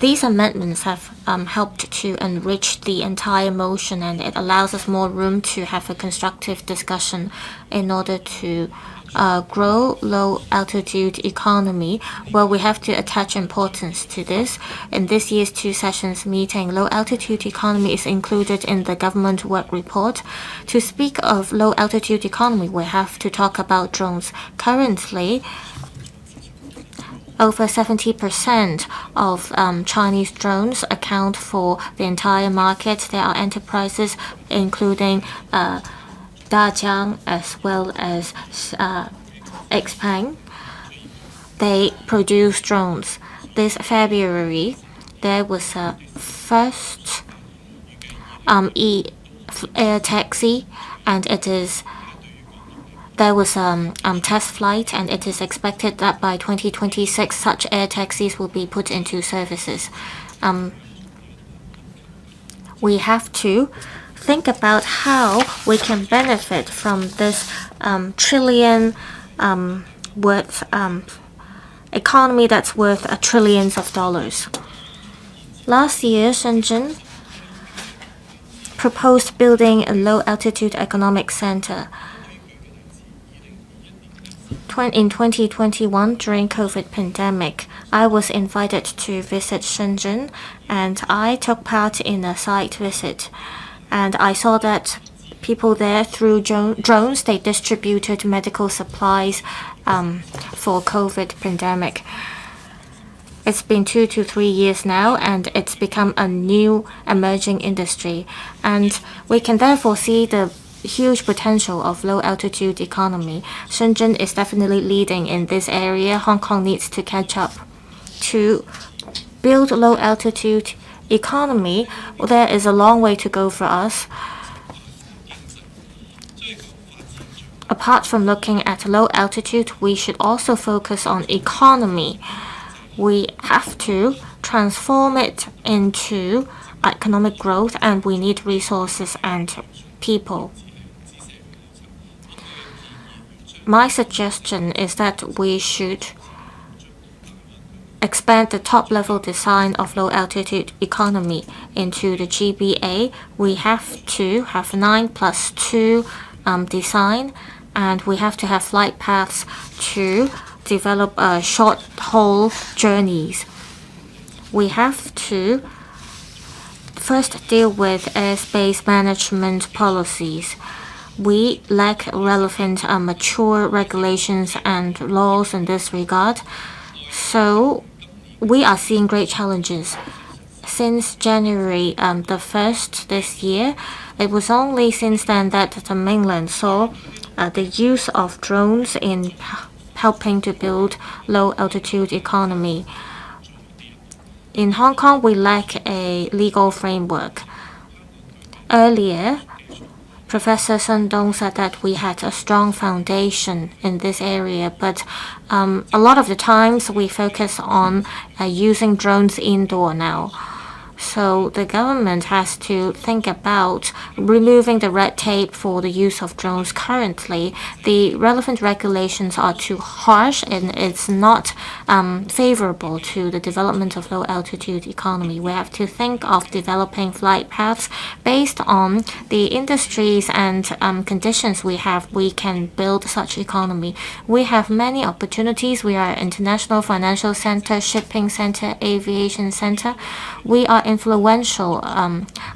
B: These amendments have helped to enrich the entire motion, and it allows us more room to have a constructive discussion in order to grow low-altitude economy. Well, we have to attach importance to this. In this year's 2 sessions meeting, low-altitude economy is included in the government work report. To speak of low-altitude economy, we have to talk about drones. Currently, over 70% of Chinese drones account for the entire market. There are enterprises including Dajiang as well as Xpeng. They produce drones. This February, there was a first air taxi, and there was test flight, and it is expected that by 2026 such air taxis will be put into services. We have to think about how we can benefit from this trillion worth economy that's worth trillions of dollars. Last year, Shenzhen proposed building a low-altitude economic center. In 2021, during COVID pandemic, I was invited to visit Shenzhen, and I took part in a site visit. And I saw that people there, through drones, they distributed medical supplies for COVID pandemic. It's been 2 to 3 years now, and it's become a new emerging industry. And we can therefore see the huge potential of low-altitude economy. Shenzhen is definitely leading in this area. Hong Kong needs to catch up. To build low-altitude economy, there is a long way to go for us. Apart from looking at low altitude, we should also focus on economy. We have to transform it into economic growth, and we need resources and people. My suggestion is that we should expand the top-level design of low-altitude economy into the GBA. We have to have 9+2 design, and we have to have flight paths to develop short-haul journeys. We have to first deal with airspace management policies. We lack relevant mature regulations and laws in this regard. So we are seeing great challenges. Since January the 1st this year, it was only since then that the mainland saw the use of drones in helping to build low-altitude economy. In Hong Kong, we lack a legal framework. Earlier, Professor Sun Dong said that we had a strong foundation in this area, but a lot of the times we focus on using drones indoor now. So the government has to think about removing the red tape for the use of drones. Currently, the relevant regulations are too harsh, and it's not favorable to the development of low-altitude economy. We have to think of developing flight paths based on the industries and conditions we have. We can build such economy. We have many opportunities. We are an international financial center, shipping center, aviation center. We are influential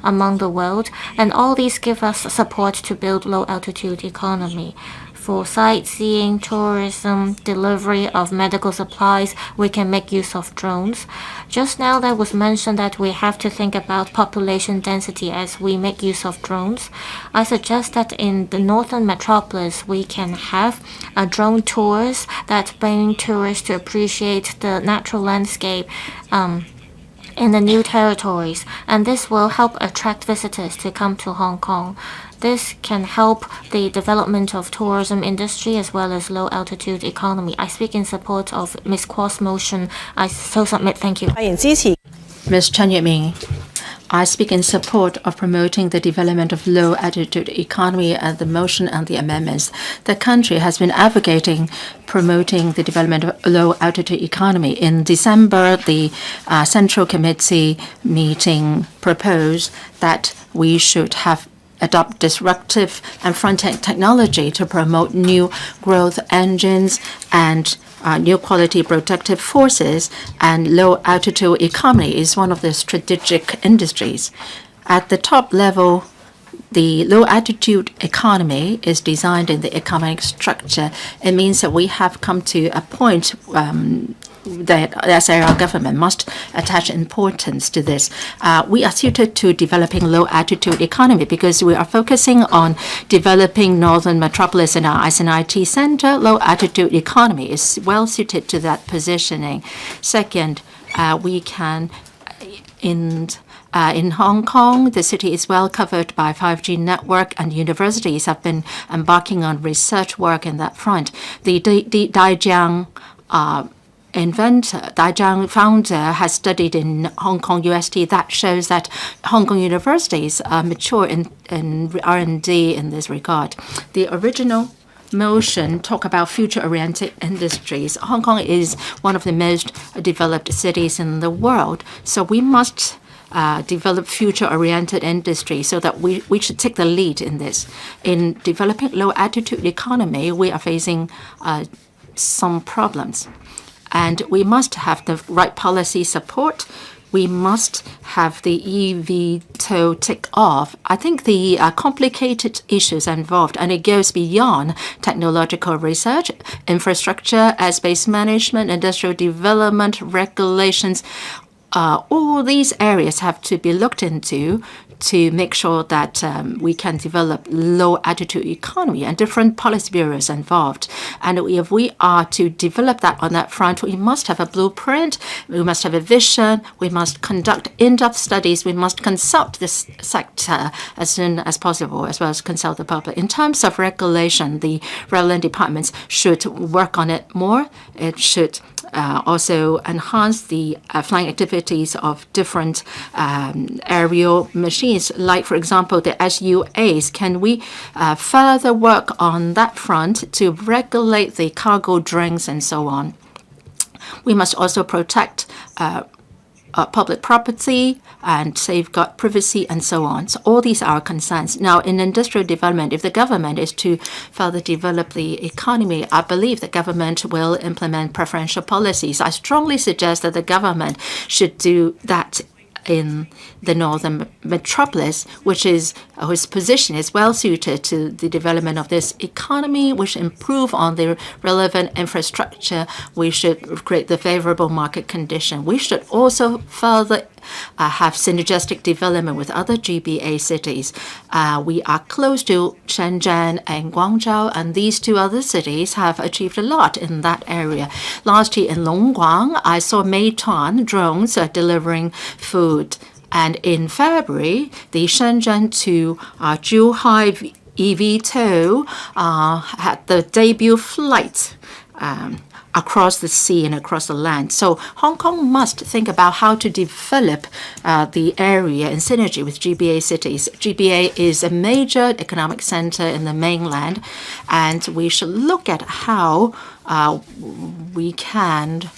B: among the world, and all these give us support to build low-altitude economy. For sightseeing, tourism, delivery of medical supplies, we can make use of drones. Just now there was mentioned that we have to think about population density as we make use of drones. I suggest that in the northern metropolis we can have drone tours that bring tourists to appreciate the natural landscape in the new territories, and this will help attract visitors to come to Hong Kong. This can help the development of tourism industry as well as low-altitude economy. I speak in support of Ms. Kwok's motion. I so submit. Thank you.
D: Ms. Chen Yuming, I speak in support of promoting the development of low-altitude economy and the motion and the amendments. The country has been advocating promoting the development of low-altitude economy. In December, the Central Committee meeting proposed that we should adopt disruptive and front-end technology to promote new growth engines and new quality productive forces, and low-altitude economy is one of the strategic industries. At the top level, the low-altitude economy is designed in the economic structure. It means that we have come to a point that the SAR government must attach importance to this. We are suited to developing low-altitude economy because we are focusing on developing Northern Metropolis in our ICT center. Low-altitude economy is well suited to that positioning. Second, we can in Hong Kong, the city is well covered by 5G network, and universities have been embarking on research work in that front. The Dajiang founder has studied in Hong Kong UST. That shows that Hong Kong universities are mature in R&D in this regard. The original motion talk about future-oriented industries. Hong Kong is one of the most developed cities in the world, so we must develop future-oriented industry so that we should take the lead in this. In developing low-altitude economy, we are facing some problems. And we must have the right policy support. We must have the eVTOL take off. I think the complicated issues involved, and it goes beyond technological research, infrastructure, airspace management, industrial development, regulations. All these areas have to be looked into to make sure that we can develop low-altitude economy, and different policy bureaus involved. And if we are to develop that on that front, we must have a blueprint, we must have a vision, we must conduct in-depth studies, we must consult this sector as soon as possible, as well as consult the public. In terms of regulation, the relevant departments should work on it more. It should also enhance the flying activities of different aerial machines, like, for example, the SUAs. Can we further work on that front to regulate the cargo drones and so on? We must also protect public property and safeguard privacy and so on. So all these are concerns. Now, in industrial development, if the government is to further develop the economy, I believe the government will implement preferential policies. I strongly suggest that the government should do that in the Northern Metropolis, whose position is well suited to the development of this economy. We should improve on the relevant infrastructure. We should create the favorable market condition. We should also further have synergistic development with other GBA cities. We are close to Shenzhen and Guangzhou, and these two other cities have achieved a lot in that area. Last year in Longguang, I saw Meituan drones delivering food. And in February, the Shenzhen to Zhuhai eVTOL had the debut flight across the sea and across the land. So Hong Kong must think about how to develop the area in synergy with GBA cities. GBA is a major economic center in the mainland, and we should look at how we can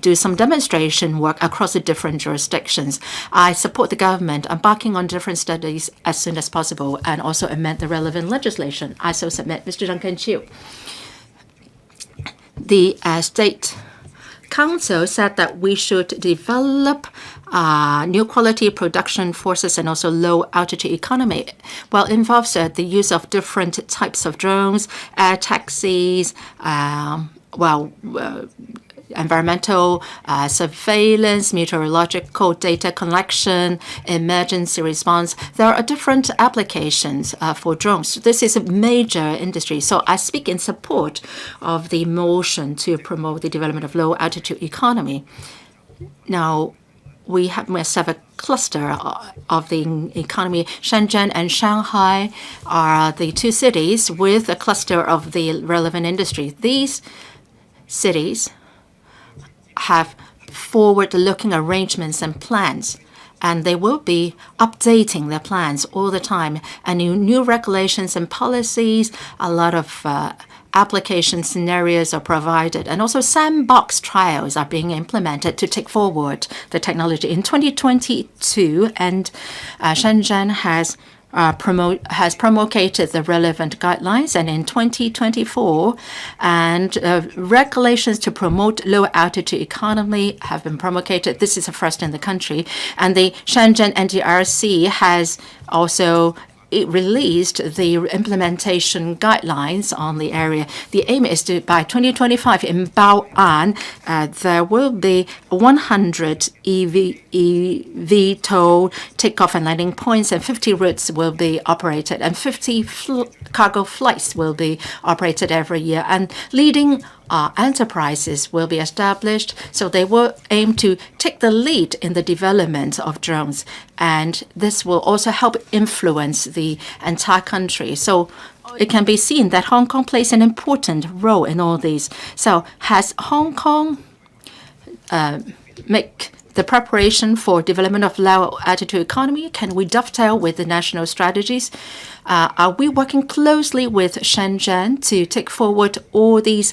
D: do some demonstration work across the different jurisdictions. I support the government embarking on different studies as soon as possible and also amend the relevant legislation. I so submit. Mr. Duncan Chiu. The State Council said that we should develop new quality production forces and also low altitude economy. Well, involves the use of different types of drones, air taxis, environmental surveillance, meteorological data collection, emergency response. There are different applications for drones. This is a major industry. So I speak in support of the motion to promote the development of low altitude economy. Now, we must have a cluster of the economy. Shenzhen and Shanghai are the two cities with a cluster of the relevant industry. These cities have forward-looking arrangements and plans. And they will be updating their plans all the time. And new regulations and policies, a lot of application scenarios are provided. And also sandbox trials are being implemented to take forward the technology. In 2022, and Shenzhen has promulgated the relevant guidelines, and in 2024, and regulations to promote low-altitude economy have been promulgated. This is the first in the country, and the Shenzhen NDRC has also released the implementation guidelines on the area. The aim is to, by 2025, in Bao'an, there will be 100 eVTOL takeoff and landing points, and 50 routes will be operated, and 50 cargo flights will be operated every year. And leading enterprises will be established, so they will aim to take the lead in the development of drones, and this will also help influence the entire country. So it can be seen that Hong Kong plays an important role in all these. So has Hong Kong make the preparation for development of low-altitude economy? Can we dovetail with the national strategies? Are we working closely with Shenzhen to take forward all these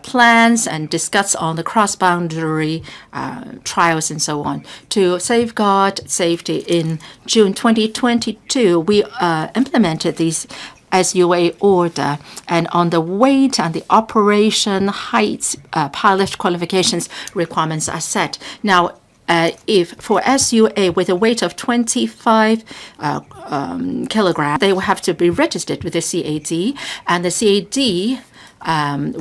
D: plans and discuss on the cross-boundary trials and so on to safeguard safety? In June 2022, we implemented these SUA order, and on the weight and the operation heights, pilot qualifications requirements are set. Now, if for SUA with a weight of 25 kilograms, they will have to be registered with the CAD, and the CAD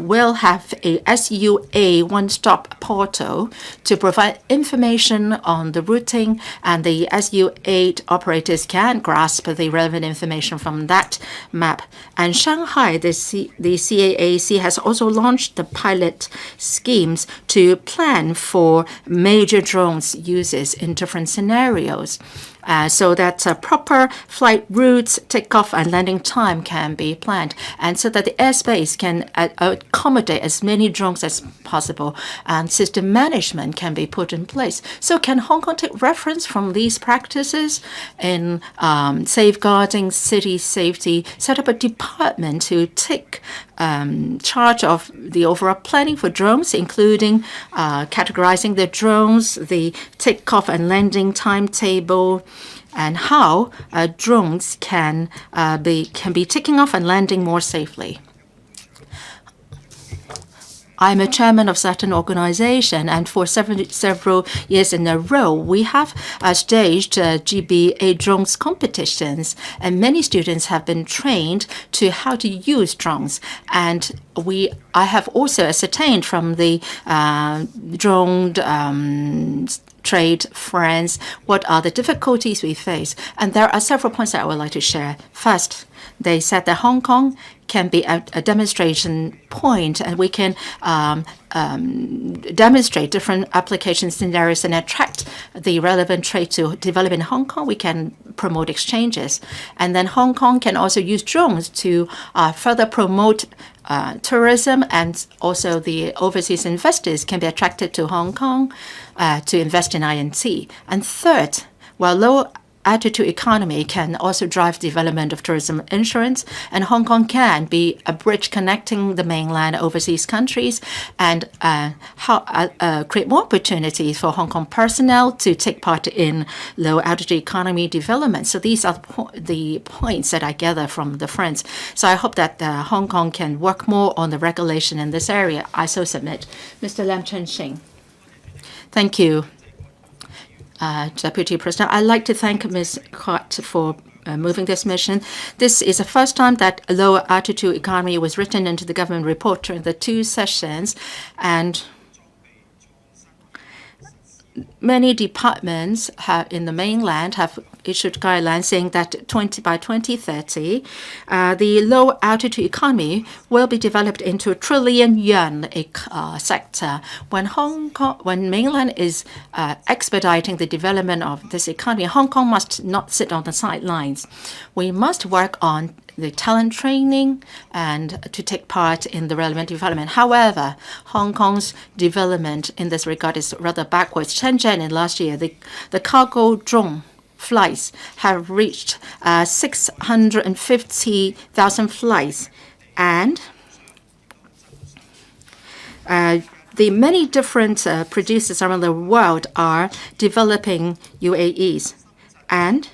D: will have a SUA one-stop portal to provide information on the routing, and the SUA operators can grasp the relevant information from that map. And Shanghai, the CAAC has also launched the pilot schemes to plan for major drones uses in different scenarios. So that proper flight routes, takeoff and landing time can be planned, and so that the airspace can accommodate as many drones as possible, and system management can be put in place. So can Hong Kong take reference from these practices in safeguarding city safety, set up a department to take charge of the overall planning for drones, including categorizing the drones, the takeoff and landing timetable, and how drones can be taking off and landing more safely. I'm a chairman of certain organization, and for several years in a row, we have staged GBA drones competitions, and many students have been trained to how to use drones. And I have also ascertained from the drone trade friends what are the difficulties we face. And there are several points that I would like to share. First, they said that Hong Kong can be a demonstration point, and we can demonstrate different application scenarios and attract the relevant trade to develop in Hong Kong. We can promote exchanges. And then Hong Kong can also use drones to further promote tourism, and also the overseas investors can be attracted to Hong Kong to invest in INT. And third, while low-altitude economy can also drive development of tourism insurance, and Hong Kong can be a bridge connecting the mainland overseas countries, and create more opportunities for Hong Kong personnel to take part in low-altitude economy development. So these are the points that I gather from the friends. So I hope that Hong Kong can work more on the regulation in this area. I so submit. Mr. Lam Chen-Shing. Thank you, Deputy President. I'd like to thank Ms. QUAT for moving this mission. This is the first time that low-altitude economy was written into the government report during the two sessions, and many departments in the mainland have issued guidelines saying that by 2030, the low-altitude economy will be developed into a trillion-yuan sector. When mainland is expediting the development of this economy, Hong Kong must not sit on the sidelines. We must work on the talent training and to take part in the relevant development. However, Hong Kong's development in this regard is rather backwards. Shenzhen in last year, the cargo drone flights have reached 650,000 flights, and the many different producers around the world are developing UAEs, and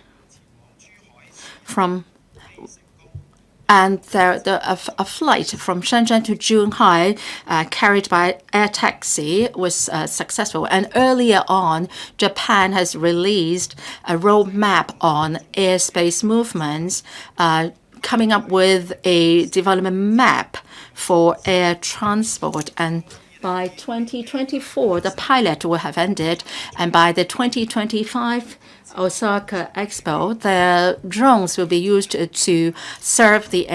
D: a flight from Shenzhen to Zhuhai carried by air taxi was successful. And earlier on, Japan has released a roadmap on airspace movements, coming up with a development map for air transport. And by 2024, the pilot will have ended, and by the 2025 Osaka Expo, the drones will be used to serve the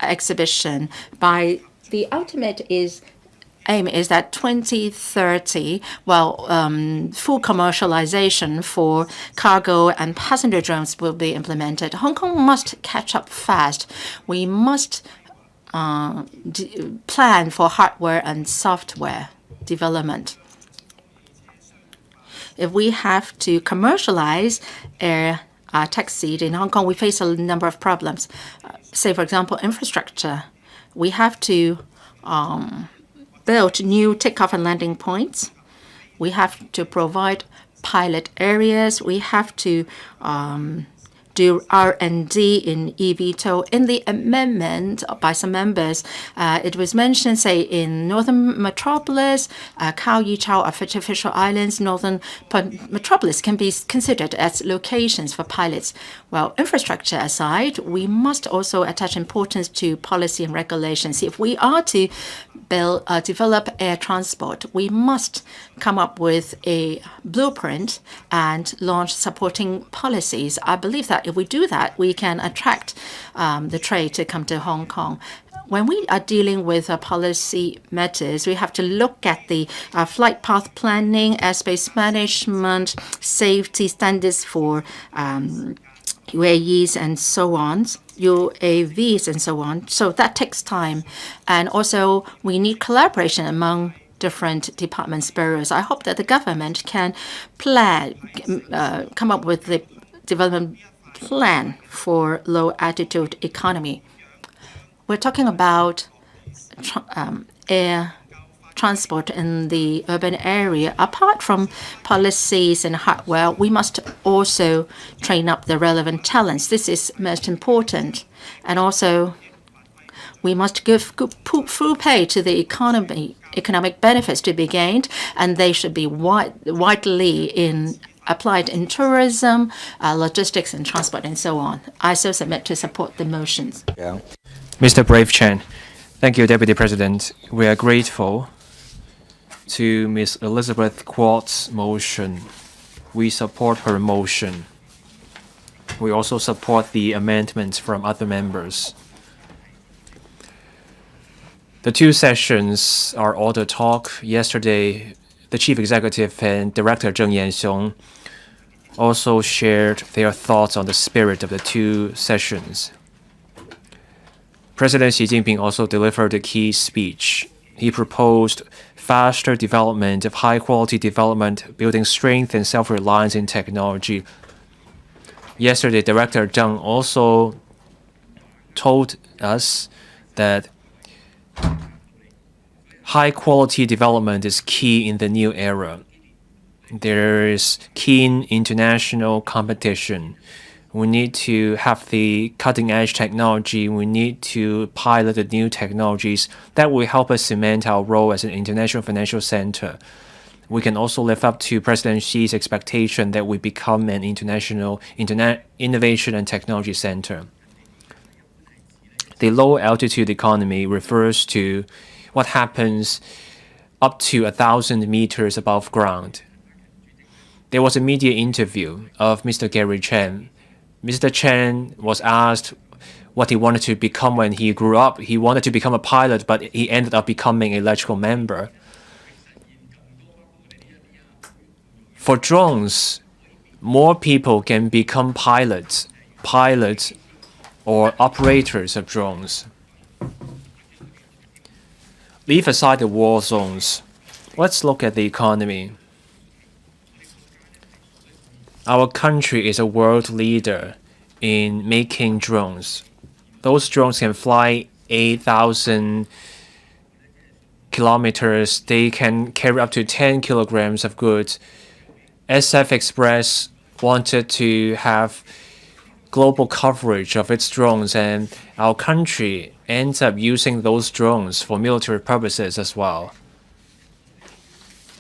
D: exhibition. By the ultimate aim is that 2030, full commercialization for cargo and passenger drones will be implemented. Hong Kong must catch up fast. We must plan for hardware and software development. If we have to commercialize air taxi in Hong Kong, we face a number of problems. Say, for example, infrastructure. We have to build new takeoff and landing points. We have to provide pilot areas. We have to do R&D in eVTOL. In the amendment by some members, it was mentioned, say, in Northern Metropolis, Kao Yi Chao Artificial Islands, Northern Metropolis can be considered as locations for pilots. Well, infrastructure aside, we must also attach importance to policy and regulations. If we are to develop air transport, we must come up with a blueprint and launch supporting policies. I believe that if we do that, we can attract the trade to come to Hong Kong. When we are dealing with policy matters, we have to look at the flight path planning, airspace management, safety standards for UAVs and so on, UAVs and so on. So that takes time. And also, we need collaboration among different departments, bureaus. I hope that the government can come up with the development plan for low-altitude economy. We're talking about air transport in the urban area. Apart from policies and hardware, we must also train up the relevant talents. This is most important. And also, we must give full pay to the economic benefits to be gained, and they should be widely applied in tourism, logistics and transport, and so on. I so submit to support the motions.
C: Yeah. Mr. Brave Chen. Thank you, Deputy President. We are grateful to Ms. Elizabeth QUAT's motion. We support her motion. We also support the amendments from other members. The two sessions are all the talk. Yesterday, the Chief Executive and Director Zheng Yanxiong also shared their thoughts on the spirit of the two sessions. President Xi Jinping also delivered a key speech. He proposed faster development of high-quality development, building strength and self-reliance in technology. Yesterday, Director Zheng also told us that high-quality development is key in the new era. There is keen international competition. We need to have the cutting-edge technology. We need to pilot the new technologies that will help us cement our role as an international financial center. We can also live up to President Xi's expectation that we become an international innovation and technology center. The low-altitude economy refers to what happens up to 1,000 meters above ground. There was a media interview of Mr. Gary Chen. Mr. Chen was asked what he wanted to become when he grew up. He wanted to become a pilot, but he ended up becoming an electrical member. For drones, more people can become pilots. Pilots or operators of drones. Leave aside the war zones. Let's look at the economy. Our country is a world leader in making drones. Those drones can fly 8,000 kilometers. They can carry up to 10 kilograms of goods. SF Express wanted to have global coverage of its drones, and our country ends up using those drones for military purposes as well.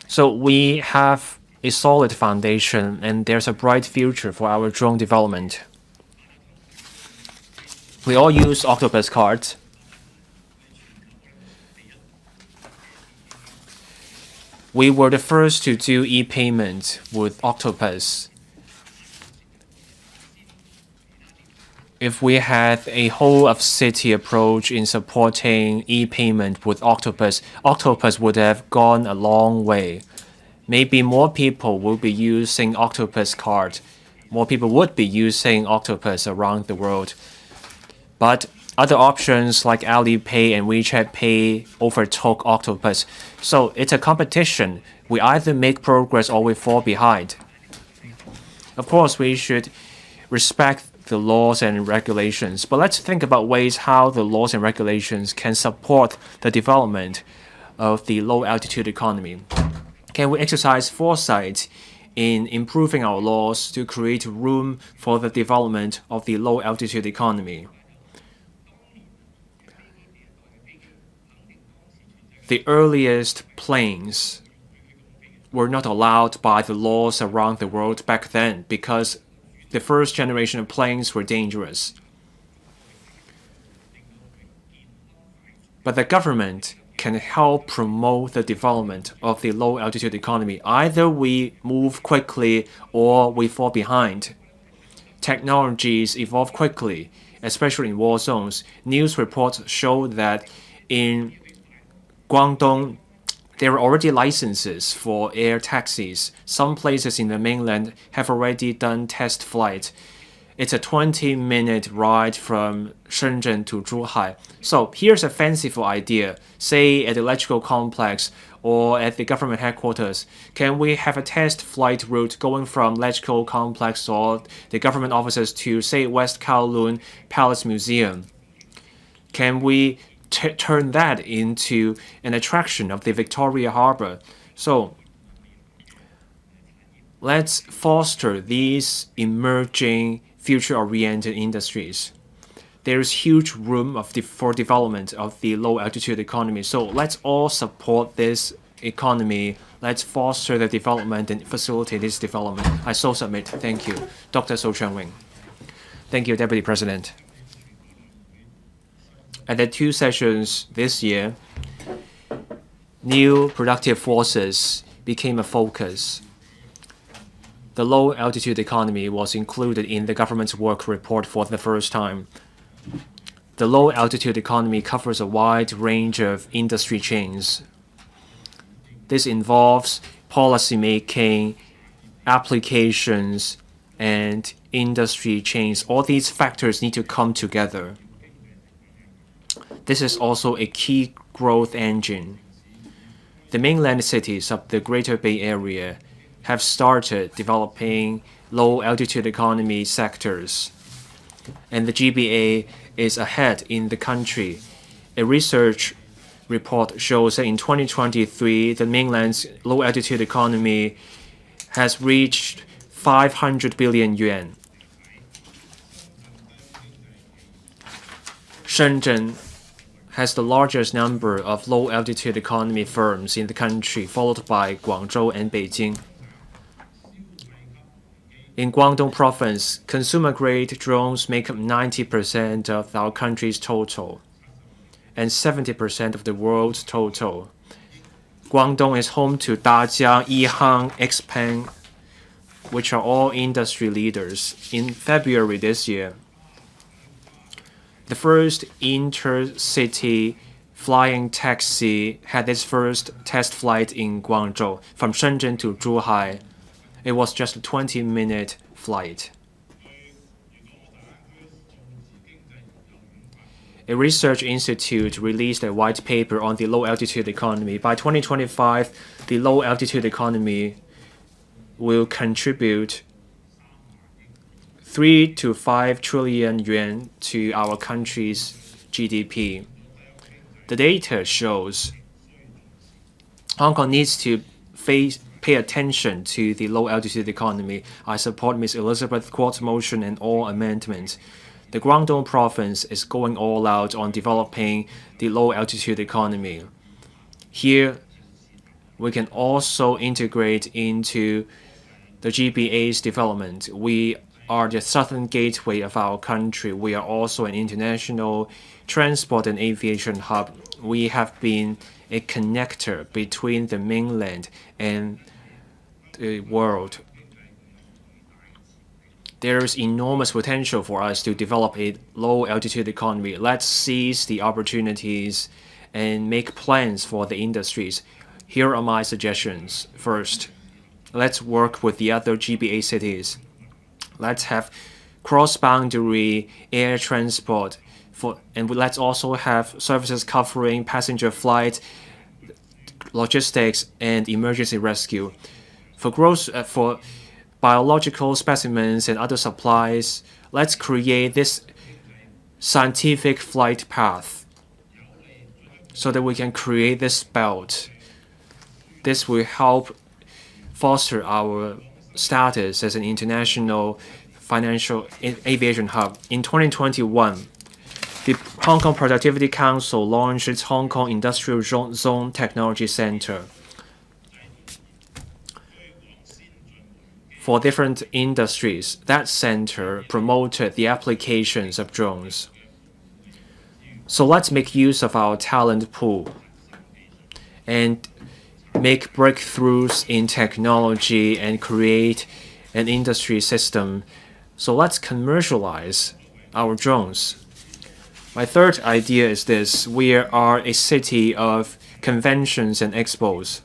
C: So we have a solid foundation, and there's a bright future for our drone development. We all use octopus cards. We were the first to do e-payment with octopus. If we had a whole of city approach in supporting e-payment with octopus, octopus would have gone a long way. Maybe more people will be using octopus card. More people would be using octopus around the world. But other options like Alipay and WeChat Pay overtook octopus. So it's a competition. We either make progress or we fall behind. Of course, we should respect the laws and regulations, but let's think about ways how the laws and regulations can support the development of the low-altitude economy. Can we exercise foresight in improving our laws to create room for the development of the low-altitude economy? The earliest planes were not allowed by the laws around the world back then because the first generation of planes were dangerous. But the government can help promote the development of the low-altitude economy. Either we move quickly or we fall behind. Technologies evolve quickly, especially in war zones. News reports show that in Guangdong, there are already licenses for air taxis. Some places in the mainland have already done test flight. It's a 20-minute ride from Shenzhen to Zhuhai. So here's a fanciful idea. Say at the electrical complex or at the government headquarters, can we have a test flight route going from electrical complex or the government offices to, say, West Kowloon Palace Museum? Can we turn that into an attraction of the Victoria Harbour? So let's foster these emerging future-oriented industries. There is huge room for development of the low-altitude economy. So let's all support this economy. Let's foster the development and facilitate this development. I so submit. Thank you. Dr. So Chang-wing. Thank you, Deputy President. At the 2 sessions this year, new productive forces became a focus. The low-altitude economy was included in the government's work report for the first time. The low-altitude economy covers a wide range of industry chains. This involves policymaking, applications, and industry chains. All these factors need to come together. This is also a key growth engine. The mainland cities of the Greater Bay Area have started developing low-altitude economy sectors, and the GBA is ahead in the country. A research report shows that in 2023, the mainland's low-altitude economy has reached 500 billion yuan. Shenzhen has the largest number of low-altitude economy firms in the country, followed by Guangzhou and Beijing. In Guangdong Province, consumer-grade drones make up 90% of our country's total and 70% of the world's total. Guangdong is home to Dajiang, Siu-hung, Xpeng, which are all industry leaders. In February this year, the first intercity flying taxi had its first test flight in Guangzhou from Shenzhen to Zhuhai. It was just a 20-minute flight. a research institute released a white paper on the low-altitude economy. By 2025, the low-altitude economy will contribute 3 to 5 trillion yuan to our country's GDP. The data shows Hong Kong needs to pay attention to the low-altitude economy. I support Ms. Elizabeth Kwok's motion and all amendments. The Guangdong province is going all out on developing the low-altitude economy. Here, we can also integrate into the GBA's development. We are the southern gateway of our country. We are also an international transport and aviation hub. We have been a connector between the mainland and the world. There is enormous potential for us to develop a low-altitude economy. Let's seize the opportunities and make plans for the industries. Here are my suggestions. First, let's work with the other GBA cities. Let's have cross-boundary air transport, and let's also have services covering passenger flight, logistics, and emergency rescue. For biological specimens and other supplies, let's create this scientific flight path so that we can create this belt. This will help foster our status as an international financial aviation hub. In 2021, the Hong Kong Productivity Council launched its Hong Kong Industrial Zone Technology Center. For different industries, that center promoted the applications of drones. So let's make use of our talent pool and make breakthroughs in technology and create an industry system. So let's commercialize our drones. My third idea is this: we are a city of conventions and expos.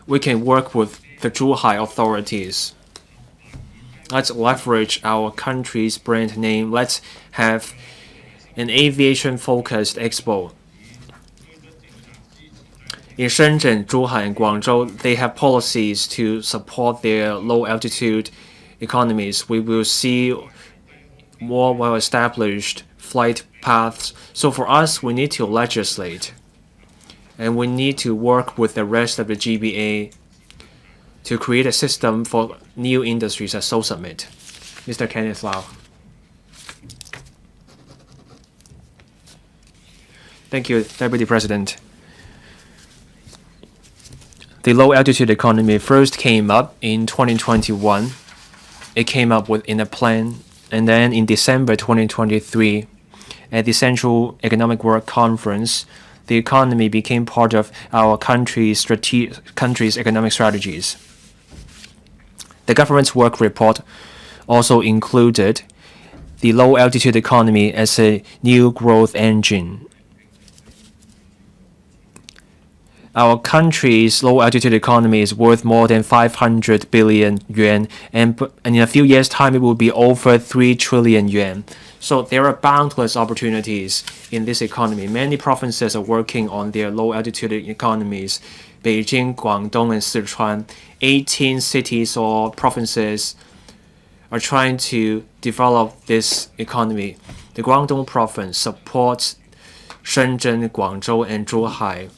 C: We can work with the Zhuhai authorities. Let's leverage our country's brand name. Let's have an aviation-focused expo. In Shenzhen, Zhuhai, and Guangzhou, they have policies to support their low-altitude economies. We will see more well-established flight paths. So for us, we need to legislate, and we need to work with the rest of the GBA to create a system for new industries as Seoul Summit. Mr. Kenneth Lau. Thank you, Deputy President. The low-altitude economy first came up in 2021. It came up in a plan, and then in December 2023, at the Central Economic Work Conference, the economy became part of our country's economic strategies. The government's work report also included the low-altitude economy as a new growth engine. Our country's low-altitude economy is worth more than 500 billion yuan, and in a few years' time, it will be over 3 trillion yuan. So there are boundless opportunities in this economy. Many provinces are working on their low-altitude economies. Beijing, Guangdong, and Sichuan, 18 cities or provinces are trying to develop this economy. The Guangdong province supports Shenzhen, Guangzhou, and Zhuhai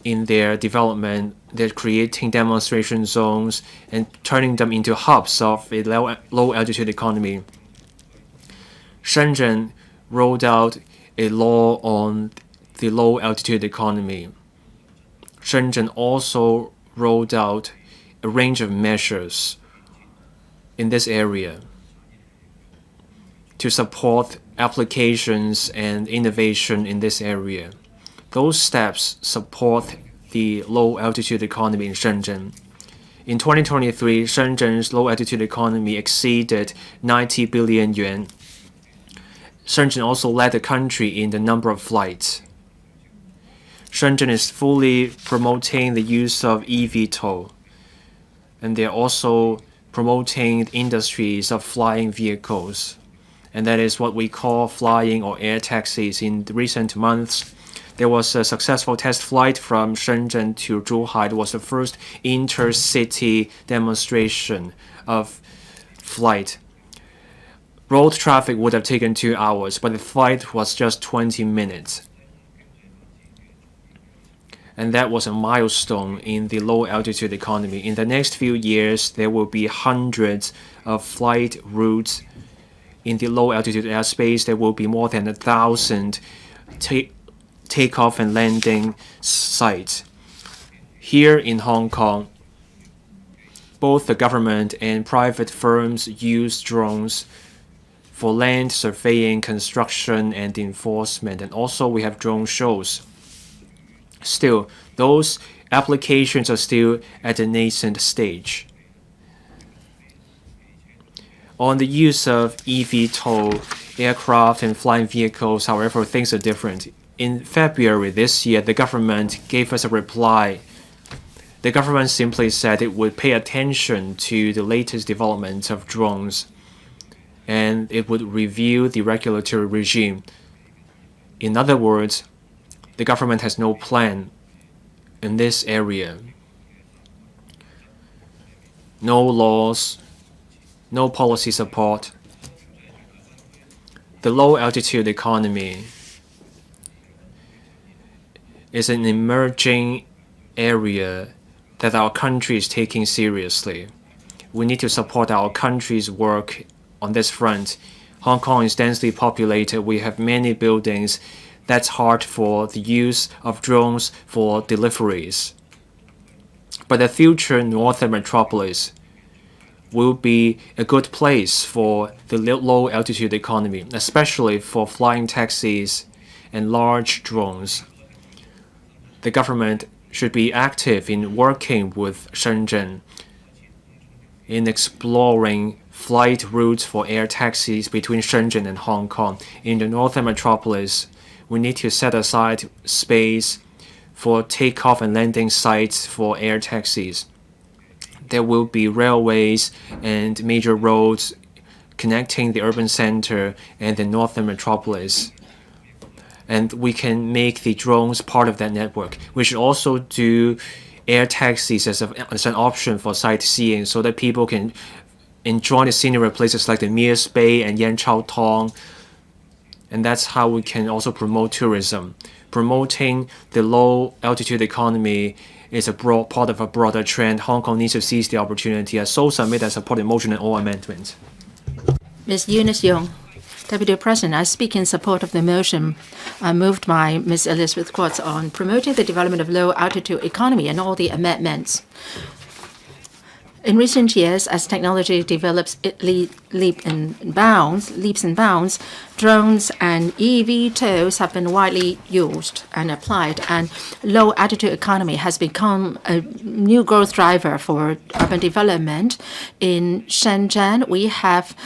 C: in their development. They're creating demonstration zones and turning them into hubs of a low-altitude economy. Shenzhen rolled out a law on the low-altitude economy. Shenzhen also rolled out a range of measures in this area to support applications and innovation in this area. Those steps support the low-altitude economy in Shenzhen. In 2023, Shenzhen's low-altitude economy exceeded 90 billion yuan. Shenzhen also led the country in the number of flights. Shenzhen is fully promoting the use of eVTOL, and they're also promoting industries of flying vehicles. and that is what we call flying or air taxis. In the recent months, there was a successful test flight from Shenzhen to Zhuhai. It was the first intercity demonstration of flight. Road traffic would have taken 2 hours, but the flight was just 20 minutes. And that was a milestone in the low-altitude economy. In the next few years, there will be hundreds of flight routes. In the low-altitude airspace, there will be more than 1,000 takeoff and landing sites. Here in Hong Kong, both the government and private firms use drones for land surveying, construction, and enforcement. And also we have drone shows. Still, those applications are still at a nascent stage. On the use of eVTOL aircraft and flying vehicles, however, things are different. In February this year, the government gave us a reply. The government simply said it would pay attention to the latest developments of drones, and it would review the regulatory regime. In other words, the government has no plan in this area. No laws, no policy support. The low-altitude economy is an emerging area that our country is taking seriously. We need to support our country's work on this front. Hong Kong is densely populated. We have many buildings. That's hard for the use of drones for deliveries. But the future northern metropolis will be a good place for the low-altitude economy, especially for flying taxis and large drones. The government should be active in working with Shenzhen in exploring flight routes for air taxis between Shenzhen and Hong Kong. In the northern metropolis, we need to set aside space for takeoff and landing sites for air taxis. There will be railways and major roads connecting the urban center and the northern metropolis. And we can make the drones part of that network. We should also do air taxis as an option for sightseeing so that people can enjoy the scenery places like the Mias Bay and Yanchao Tong. And that's how we can also promote tourism. Promoting the low-altitude economy is a part of a broader trend. Hong Kong needs to seize the opportunity. I so submit and support the motion and all amendments.
D: Ms. Eunice Yeung. Deputy President, I speak in support of the motion moved by Ms. Elizabeth Quat on promoting the development of low-altitude economy and all the amendments. In recent years, as technology develops leaps and bounds, drones and eVTOLs have been widely used and applied, and low-altitude economy has become a new growth driver for urban development. In Shenzhen, we have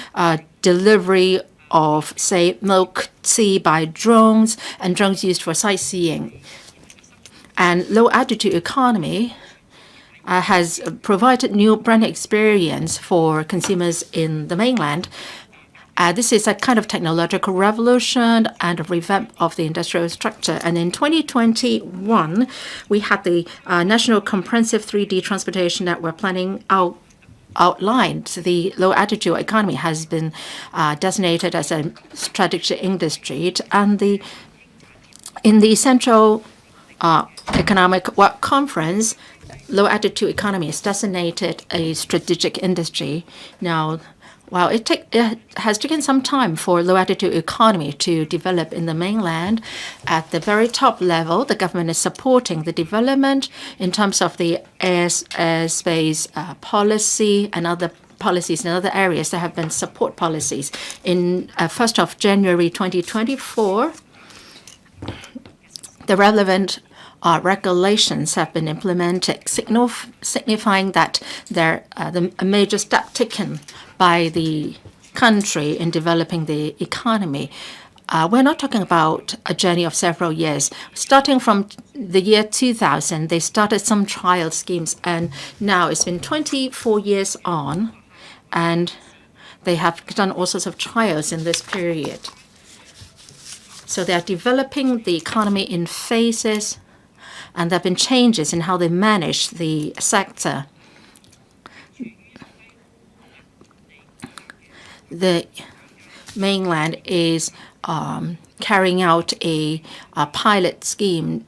D: delivery of, say, milk tea by drones and drones used for sightseeing. And low-altitude economy has provided new brand experience for consumers in the mainland. This is a kind of technological revolution and a revamp of the industrial structure. And in 2021, we had the National Comprehensive 3D Transportation Network Planning outlined. The low-altitude economy has been designated as a strategic industry, and in the Central Economic Work Conference, low-altitude economy is designated a strategic industry. Now, while it has taken some time for low-altitude economy to develop in the mainland, at the very top level, the government is supporting the development in terms of the airspace policy and other policies in other areas. There have been support policies. In 1st of January 2024, the relevant regulations have been implemented, signifying that a major step taken by the country in developing the economy. We're not talking about a journey of several years. Starting from the year 2000, they started some trial schemes, and now it's been 24 years on, and They have done all sorts of trials in this period. So they are developing the economy in phases, and there have been changes in how they manage the sector. The mainland is carrying out a pilot scheme,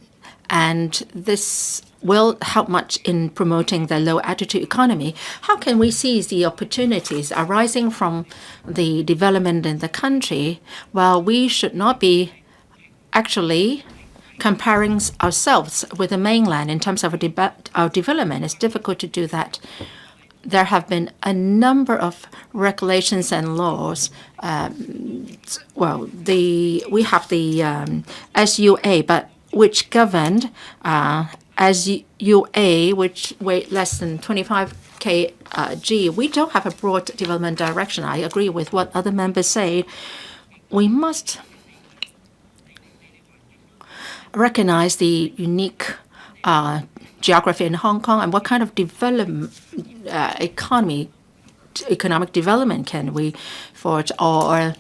D: and this will help much in promoting the low-altitude economy. How can we seize the opportunities arising from the development in the country? Well, we should not be actually comparing ourselves with the mainland in terms of our development. It's difficult to do that. There have been a number of regulations and laws. We have the SUA, but which governed SUA, which weigh less than 25 kg. We don't have a broad development direction. I agree with what other members say. We must recognize the unique geography in Hong Kong and what kind of economic development can we forge, or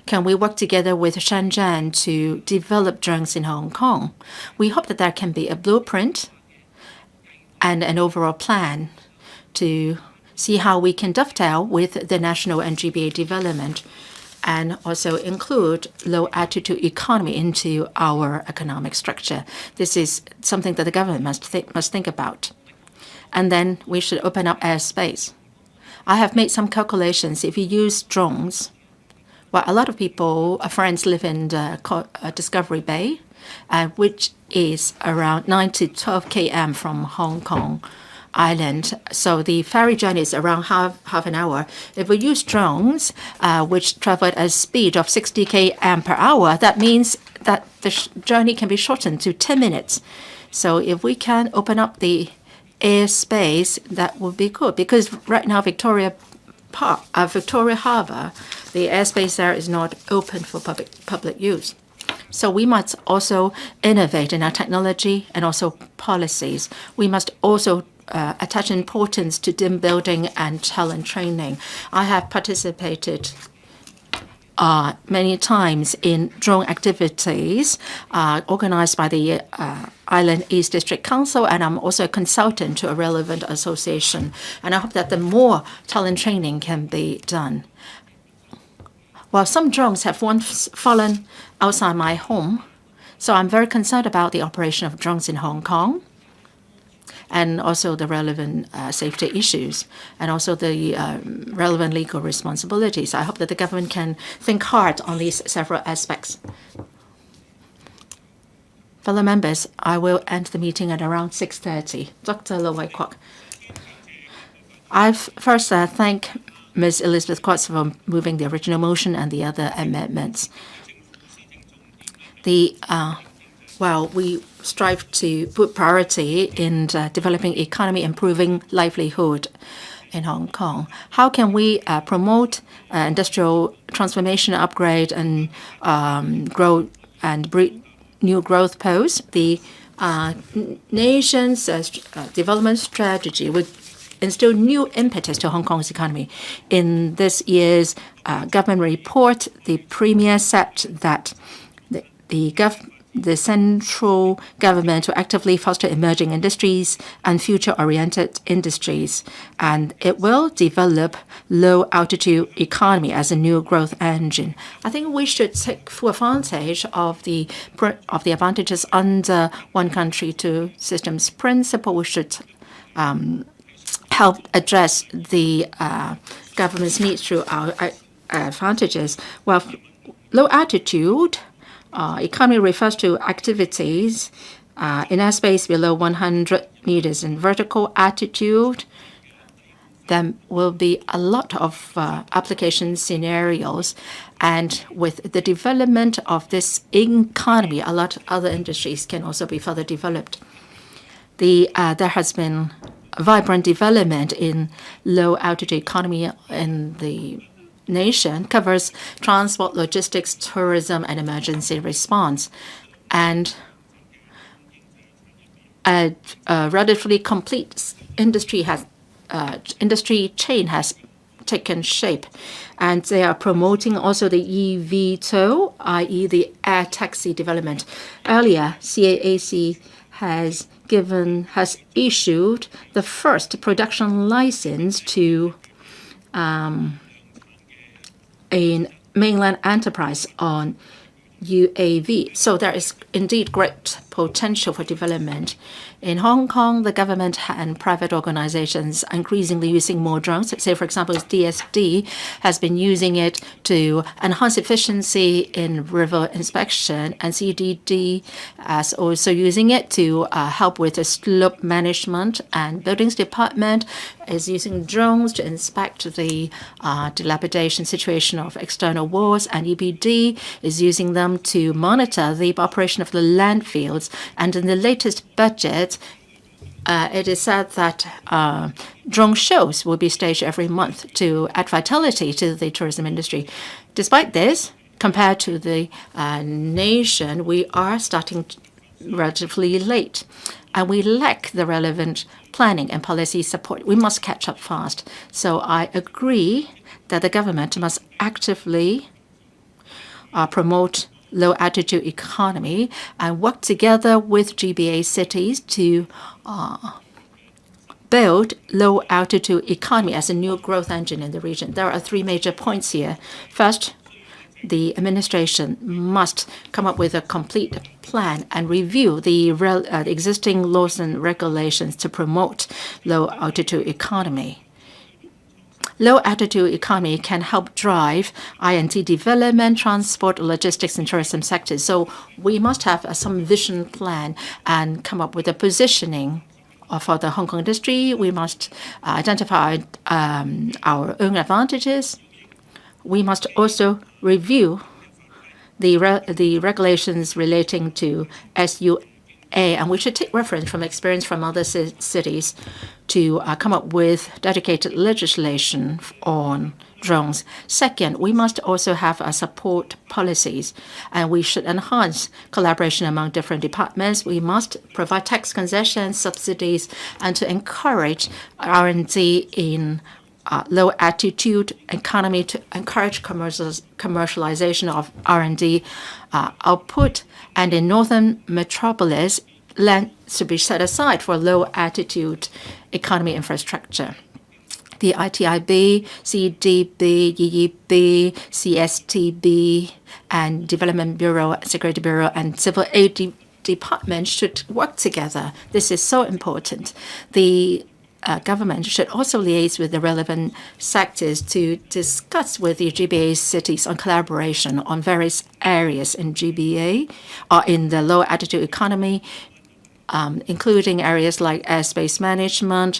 D: can we work together with Shenzhen to develop drones in Hong Kong? We hope that there can be a blueprint and an overall plan to see how we can dovetail with the national and GBA development and also include low-altitude economy into our economic structure. This is something that the government must think about. And then we should open up airspace. I have made some calculations. If you use drones, well, a lot of people, friends live in Discovery Bay, which is around 9 to 12 km from Hong Kong Island. So the ferry journey is around half an hour. If we use drones, which travel at a speed of 60 km per hour, that means that the journey can be shortened to 10 minutes. So if we can open up the airspace, that would be good. Because right now, Victoria Harbour, the airspace there is not open for public use. So we must also innovate in our technology and also policies. We must also attach importance to team building and talent training. I have participated many times in drone activities organized by the Island East District Council, and I'm also a consultant to a relevant association. And I hope that the more talent training can be done. Well, some drones have once fallen outside my home, so I'm very concerned about the operation of drones in Hong Kong, and also the relevant safety issues, and also the relevant legal responsibilities. I hope that the government can think hard on these several aspects. Fellow members, I will end the meeting at around 6:30. Dr. Lo Wai-kwok. I first thank Ms. Elizabeth Quat for moving the original motion and the other amendments. We strive to put priority in developing economy, improving livelihood in Hong Kong. How can we promote industrial transformation, upgrade, and grow and breed new growth posts? The nation's development strategy would instill new impetus to Hong Kong's economy. In this year's government report, the Premier said that the central government will actively foster emerging industries and future-oriented industries, and it will develop low-altitude economy as a new growth engine. I think we should take full advantage of the advantages under one country, two systems principle. We should help address the government's needs through our advantages. Well, low-altitude economy refers to activities in airspace below 100 meters in vertical altitude. There will be a lot of application scenarios, and with the development of this economy, a lot of other industries can also be further developed. There has been vibrant development in low-altitude economy in the nation, covers transport, logistics, tourism, and emergency response. And a relatively complete industry chain has taken shape. And they are promoting also the eVTOL, i.e. the air taxi development. Earlier, CAAC has issued the first production license to a mainland enterprise on UAV. So there is indeed great potential for development. In Hong Kong, the government and private organizations are increasingly using more drones. Say, for example, DSD has been using it to enhance efficiency in river inspection, and CDD is also using it to help with the slope management, and buildings department is using drones to inspect the dilapidation situation of external walls, and EPD is using them to monitor the operation of the landfills. And in the latest budget, it is said that drone shows will be staged every month to add vitality to the tourism industry. Despite this, compared to the nation, we are starting relatively late, and we lack the relevant planning and policy support. We must catch up fast. So I agree that the government must actively promote low-altitude economy and work together with GBA cities to build low-altitude economy as a new growth engine in the region. There are three major points here. First, the administration must come up with a complete plan and review the existing laws and regulations to promote low-altitude economy. Low-altitude economy can help drive I&T development, transport, logistics, and tourism sectors. So we must have some vision plan and come up with a positioning for the Hong Kong industry. We must identify our own advantages. We must also review the regulations relating to SUA, and we should take reference from experience from other cities to come up with dedicated legislation on drones. Second, we must also have support policies, and we should enhance collaboration among different departments. We must provide tax concessions, subsidies, and to encourage R&D in low-altitude economy to encourage commercialization of R&D output. And in northern metropolis, land should be set aside for low-altitude economy infrastructure. The ITIB, CDB, EEB, CSTB, and Development Bureau, Security Bureau, and Civil Aid Department should work together. This is so important. The government should also liaise with the relevant sectors to discuss with the GBA cities on collaboration on various areas in GBA or in the low-altitude economy, including areas like airspace management,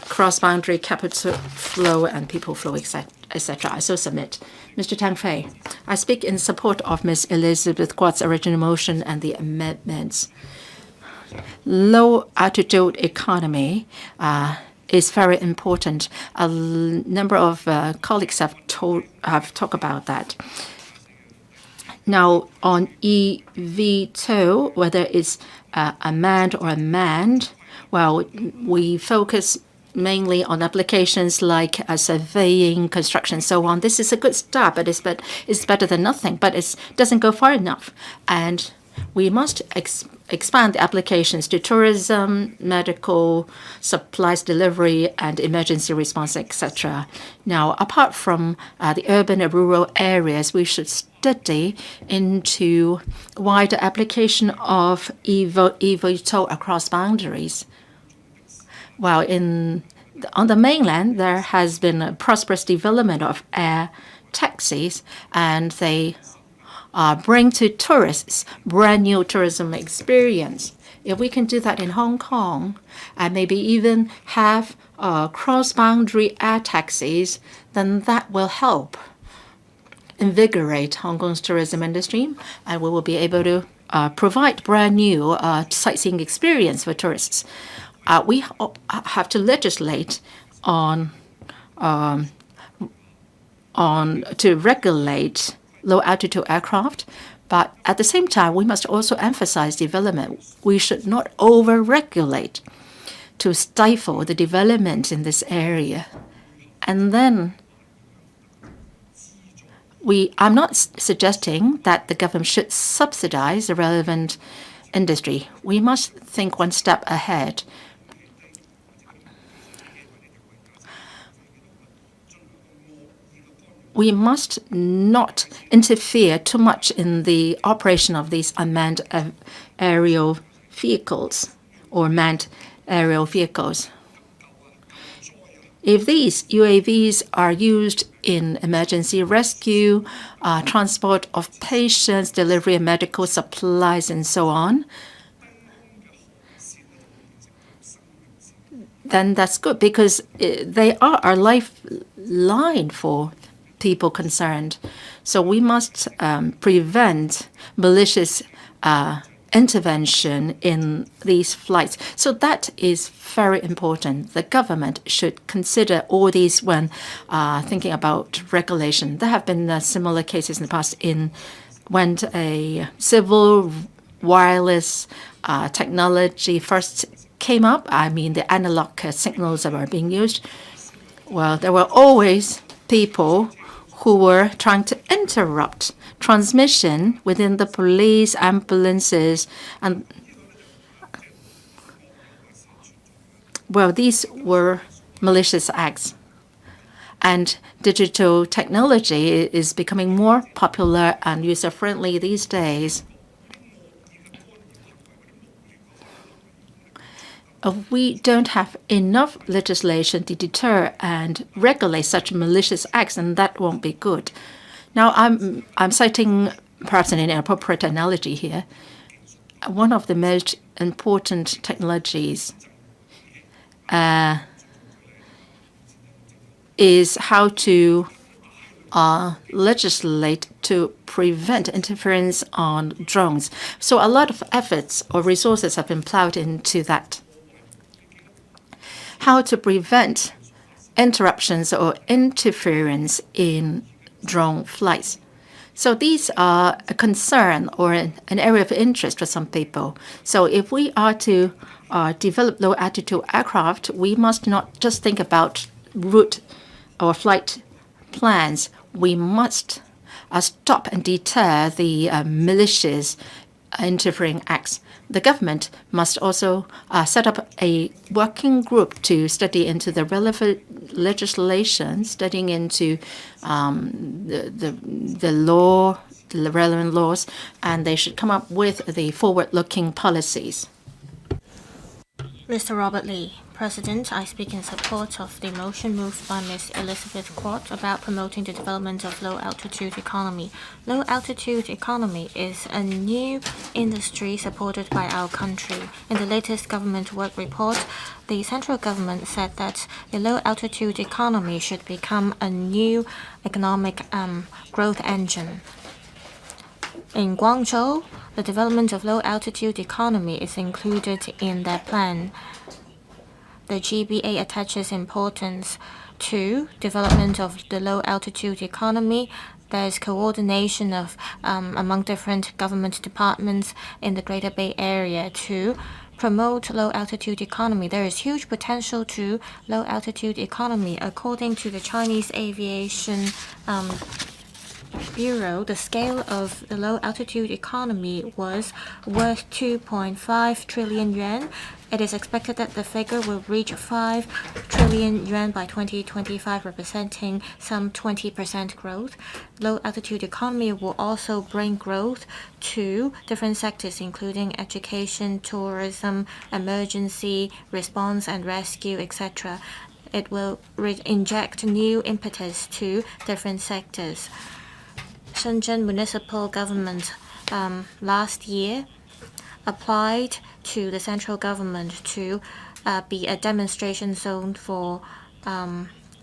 D: cross-boundary capital flow, and people flow, etc. I so submit. Mr. Tang Fei, I speak in support of Ms. Elizabeth Quat's original motion and the amendments. Low-altitude economy is very important. A number of colleagues have talked about that. Now, on eVTOL, whether it's a manned or unmanned, well, we focus mainly on applications like surveying, construction, so on. This is a good start, but it's better than nothing. But it doesn't go far enough, and we must expand the applications to tourism, medical supplies delivery, and emergency response, etc. Now, apart from the urban and rural areas, we should study into wider application of eVTOL across boundaries. Well, on the mainland, there has been a prosperous development of air taxis, and they bring to tourists brand new tourism experience. If we can do that in Hong Kong, and maybe even have cross-boundary air taxis, then that will help invigorate Hong Kong's tourism industry, and we will be able to provide brand new sightseeing experience for tourists. We have to legislate on to regulate low-altitude aircraft, but at the same time, we must also emphasize development. We should not over-regulate to stifle the development in this area. And then I'm not suggesting that the government should subsidize the relevant industry. We must think one step ahead. We must not interfere too much in the operation of these unmanned aerial vehicles or manned aerial vehicles. If these UAVs are used in emergency rescue, transport of patients, delivery of medical supplies, and so on, then that's good because they are our lifeline for people concerned. So we must prevent malicious intervention in these flights. So that is very important. The government should consider all these when thinking about regulation. There have been similar cases in the past when a civil wireless technology first came up. I mean, the analog signals that were being used. Well, there were always people who were trying to interrupt transmission within the police, ambulances, and well, these were malicious acts. And digital technology is becoming more popular and user-friendly these days. We don't have enough legislation to deter and regulate such malicious acts, and that won't be good. Now, I'm citing perhaps an inappropriate analogy here. One of the most important technologies is how to legislate to prevent interference on drones. So a lot of efforts or resources have been plowed into that. How to prevent interruptions or interference in drone flights. So these are a concern or an area of interest for some people. So if we are to develop low-altitude aircraft, we must not just think about route or flight plans. We must stop and deter the malicious interfering acts. The government must also set up a working group to study into the relevant legislation, studying into the law, the relevant laws, and they should come up with the forward-looking policies.
B: Mr. Robert Lee, President, I speak in support of the motion moved by Ms. Elizabeth QUAT about promoting the development of low-altitude economy. Low-altitude economy is a new industry supported by our country. In the latest government work report, the central government said that the low-altitude economy should become a new economic growth engine. In Guangzhou, the development of low-altitude economy is included in their plan. The GBA attaches importance to development of the low-altitude economy. There is coordination of among different government departments in the Greater Bay Area to promote low-altitude economy. There is huge potential to low-altitude economy. According to the Chinese Aviation Bureau, the scale of the low-altitude economy was worth 2.5 trillion yuan. It is expected that the figure will reach 5 trillion yuan by 2025, representing some 20% growth. Low-altitude economy will also bring growth to different sectors, including education, tourism, emergency response and rescue, etc. It will inject new impetus to different sectors. Shenzhen municipal government last year applied to the central government to be a demonstration zone for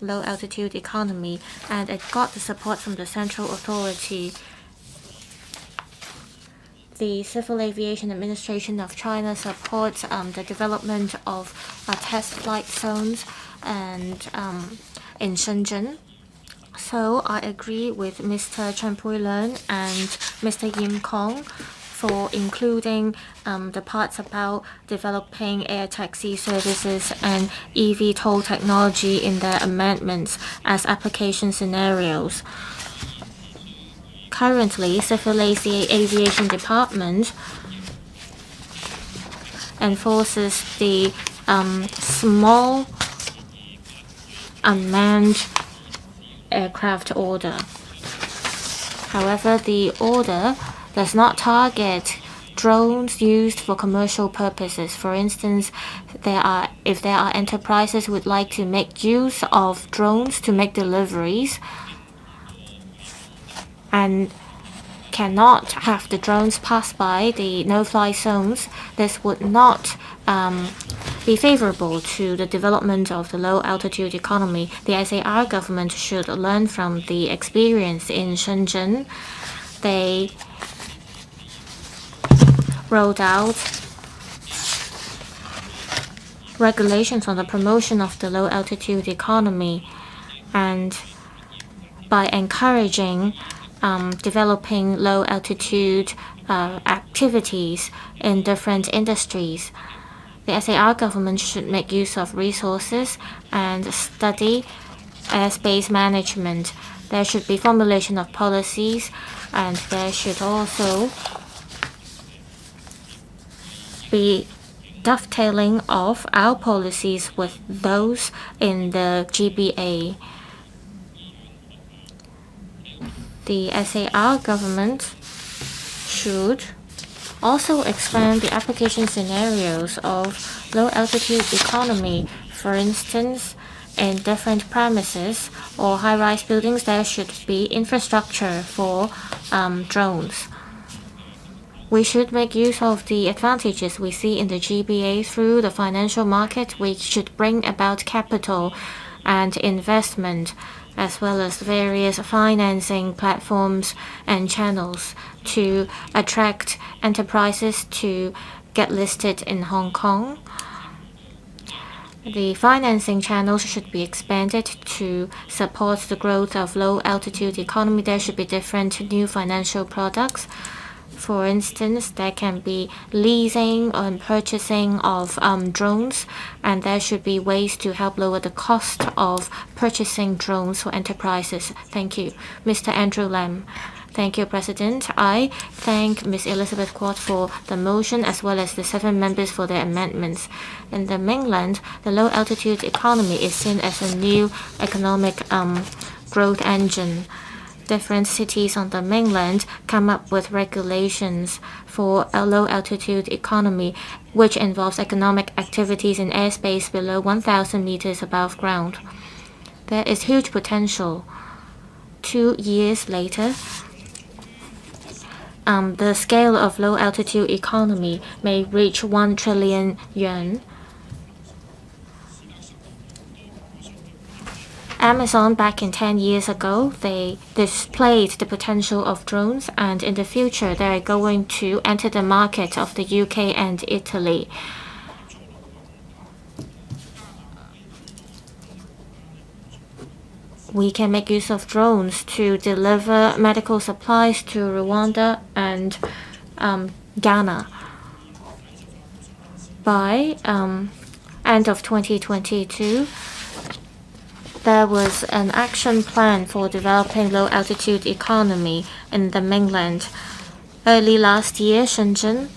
B: low-altitude economy, and it got the support from the central authority. The Civil Aviation Administration of China supports the development of test flight zones and in Shenzhen. So I agree with Mr. Pui-leung and Mr. Yim Kong for including the parts about developing air taxi services and eVTOL technology in their amendments as application scenarios. Currently, Civil Aviation Department enforces the small unmanned aircraft order. However, the order does not target drones used for commercial purposes. For instance, if there are enterprises who would like to make use of drones to make deliveries and cannot have the drones pass by the no-fly zones, this would not be favorable to the development of the low-altitude economy. The SAR government should learn from the experience in Shenzhen. They rolled out regulations on the promotion of the low-altitude economy, and by encouraging developing low-altitude activities in different industries, the SAR government should make use of resources and study airspace management. There should be formulation of policies, and there should also be dovetailing of our policies with those in the GBA. The SAR government should also expand the application scenarios of low-altitude economy. For instance, in different premises or high-rise buildings, there should be infrastructure for drones. We should make use of the advantages we see in the GBA through the financial market. We should bring about capital and investment, as well as various financing platforms and channels to attract enterprises to get listed in Hong Kong. The financing channels should be expanded to support the growth of low-altitude economy. There should be different new financial products. For instance, there can be leasing and purchasing of drones, and there should be ways to help lower the cost of purchasing drones for enterprises. Thank you. Mr. Andrew Lam. Thank you, President. I thank Ms. Elizabeth Quat for the motion as well as the 7 members for their amendments. In the mainland, the low-altitude economy is seen as a new economic growth engine. Different cities on the mainland come up with regulations for a low-altitude economy, which involves economic activities in airspace below 1,000 meters above ground. There is huge potential. 2 years later, the scale of low-altitude economy may reach 1 trillion yuan. Amazon, back in 10 years ago, they displayed the potential of drones, and in the future, they are going to enter the market of the UK and Italy. We can make use of drones to deliver medical supplies to Rwanda and Ghana. By end of 2022, there was an action plan for developing low-altitude economy in the mainland. Early last year, Shenzhen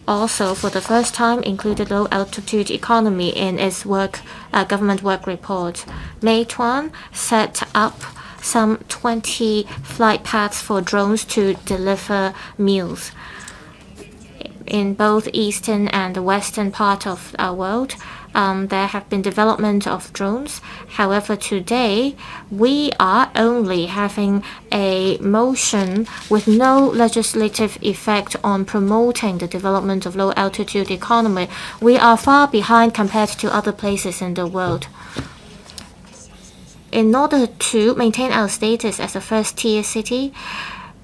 B: also, for the first time, included low-altitude economy in its government work report. Meituan set up some 20 flight paths for drones to deliver meals. In both eastern and the western part of our world, there have been development of drones. However, today, we are only having a motion with no legislative effect on promoting the development of low-altitude economy. We are far behind compared to other places in the world. In order to maintain our status as a first-tier city,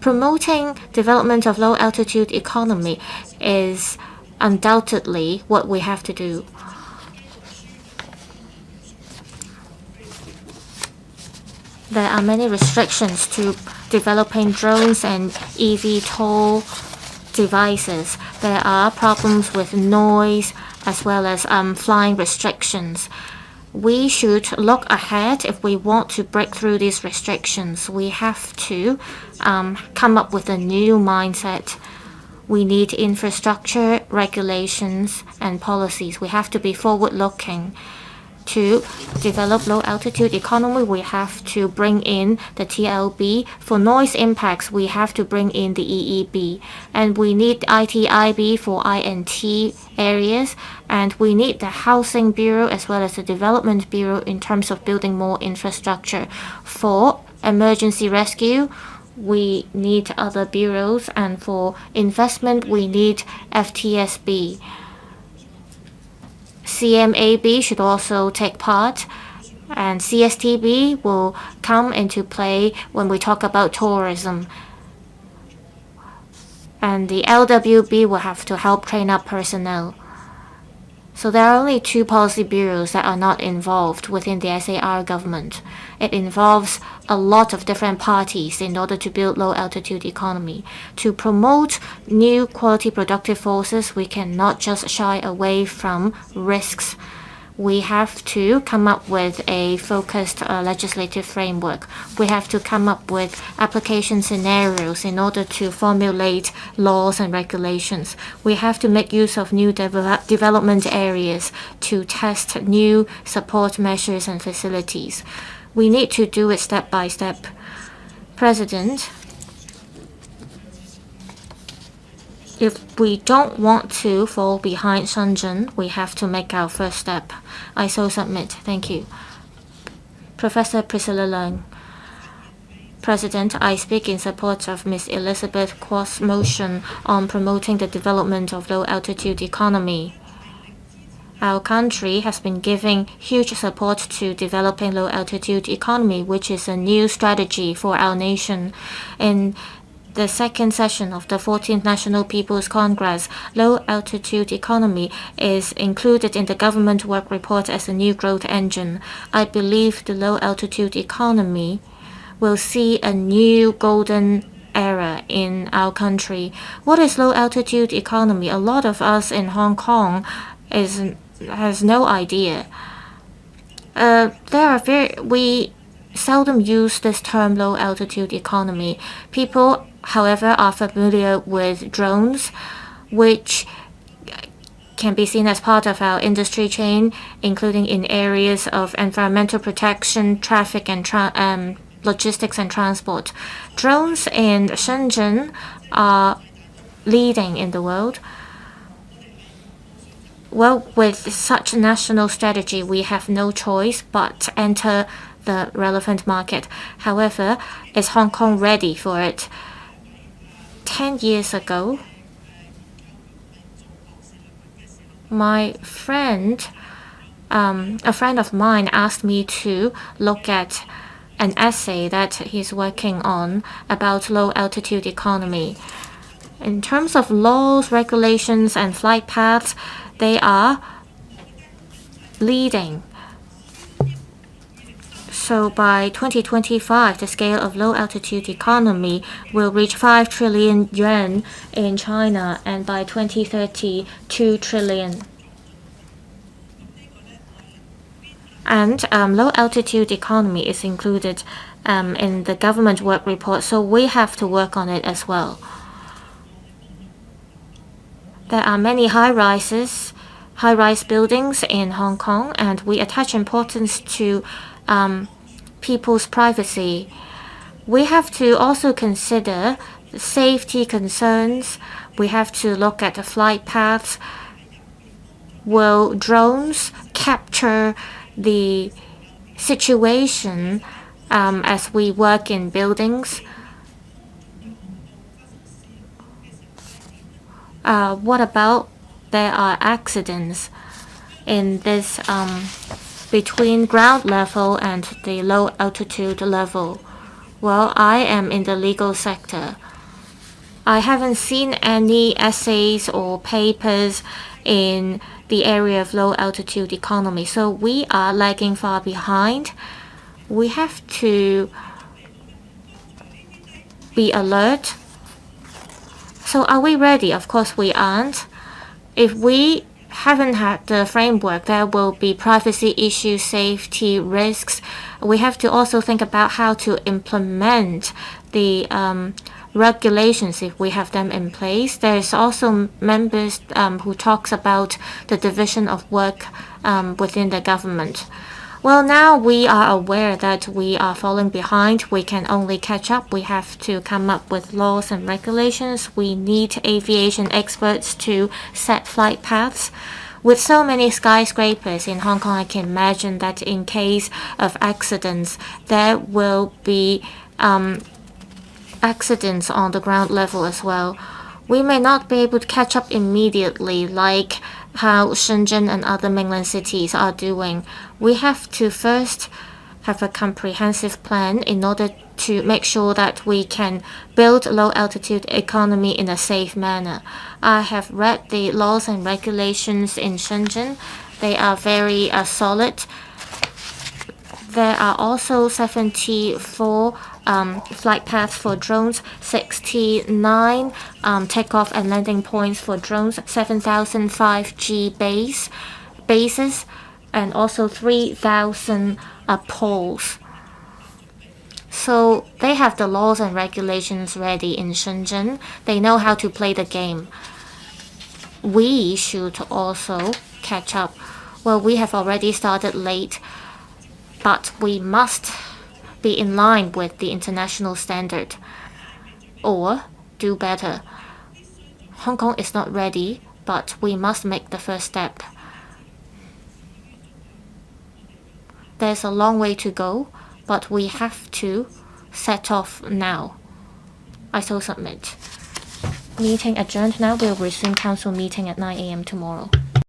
B: promoting development of low-altitude economy is undoubtedly what we have to do. There are many restrictions to developing drones and eVTOL devices. There are problems with noise as well as flying restrictions. We should look ahead if we want to break through these restrictions. We have to come up with a new mindset. We need infrastructure, regulations, and policies. We have to be forward-looking. To develop low-altitude economy, we have to bring in the TLB. For noise impacts, we have to bring in the EEB. And we need ITIB for INT areas. And we need the Housing Bureau as well as the Development Bureau in terms of building more infrastructure. For emergency rescue, we need other bureaus. And for investment, we need FTSB. CMAB should also take part, and CSTB will come into play when we talk about tourism. And the LWB will have to help train up personnel. So there are only 2 policy bureaus that are not involved within the SAR government. It involves a lot of different parties in order to build low-altitude economy. To promote new quality productive forces, we cannot just shy away from risks. We have to come up with a focused legislative framework. We have to come up with application scenarios in order to formulate laws and regulations. We have to make use of new development areas to test new support measures and facilities. We need to do it step by step. President, if we don't want to fall behind Shenzhen, we have to make our first step. I so submit. Thank you. Professor Priscilla Leung. President, I speak in support of Ms. Elizabeth Kwok's motion on promoting the development of low-altitude economy. Our country has been giving huge support to developing low-altitude economy, which is a new strategy for our nation. In the second session of the 14th National People's Congress, low-altitude economy is included in the government work report as a new growth engine. I believe the low-altitude economy will see a new golden era in our country. What is low-altitude economy? A lot of us in Hong Kong has no idea. We seldom use this term low-altitude economy. People, however, are familiar with drones, which can be seen as part of our industry chain, including in areas of environmental protection, traffic, and logistics and transport. Drones in Shenzhen are leading in the world. Well, with such a national strategy, we have no choice but enter the relevant market. However, is Hong Kong ready for it? 10 years ago, a friend of mine asked me to look at an essay that he's working on about low-altitude economy. In terms of laws, regulations, and flight paths, they are leading. So by 2025, the scale of low-altitude economy will reach 5 trillion yuan in China, and by 2030, 2 trillion. And low-altitude economy is included in the government work report, so we have to work on it as well. There are many high-rise buildings in Hong Kong, and we attach importance to people's privacy. We have to also consider the safety concerns. We have to look at the flight paths. Will drones capture the situation as we work in buildings? What about there are accidents in this between ground level and the low altitude level? Well, I am in the legal sector. I haven't seen any essays or papers in the area of low altitude economy, so we are lagging far behind. We have to be alert So are we ready? Of course we aren't. If we haven't had the framework, there will be privacy issues, safety risks. We have to also think about how to implement the regulations if we have them in place. There's also members who talks about the division of work within the government. Well, now we are aware that we are falling behind. We can only catch up. We have to come up with laws and regulations. We need aviation experts to set flight paths. With so many skyscrapers in Hong Kong, I can imagine that in case of accidents, there will be accidents on the ground level as well. We may not be able to catch up immediately like how Shenzhen and other mainland cities are doing. We have to first have a comprehensive plan in order to make sure that we can build low-altitude economy in a safe manner. I have read the laws and regulations in Shenzhen. They are very solid. There are also 74 flight paths for drones, 69 takeoff and landing points for drones, 7,000 5G bases, and also 3,000 poles. So they have the laws and regulations ready in Shenzhen. They know how to play the game. We should also catch up. Well, we have already started late, but we must be in line with the international standard or do better. Hong Kong is not ready, but we must make the first step. There's a long way to go, but we have to set off now. I so submit. Meeting adjourned now. We'll resume council meeting at 9 a.m. tomorrow.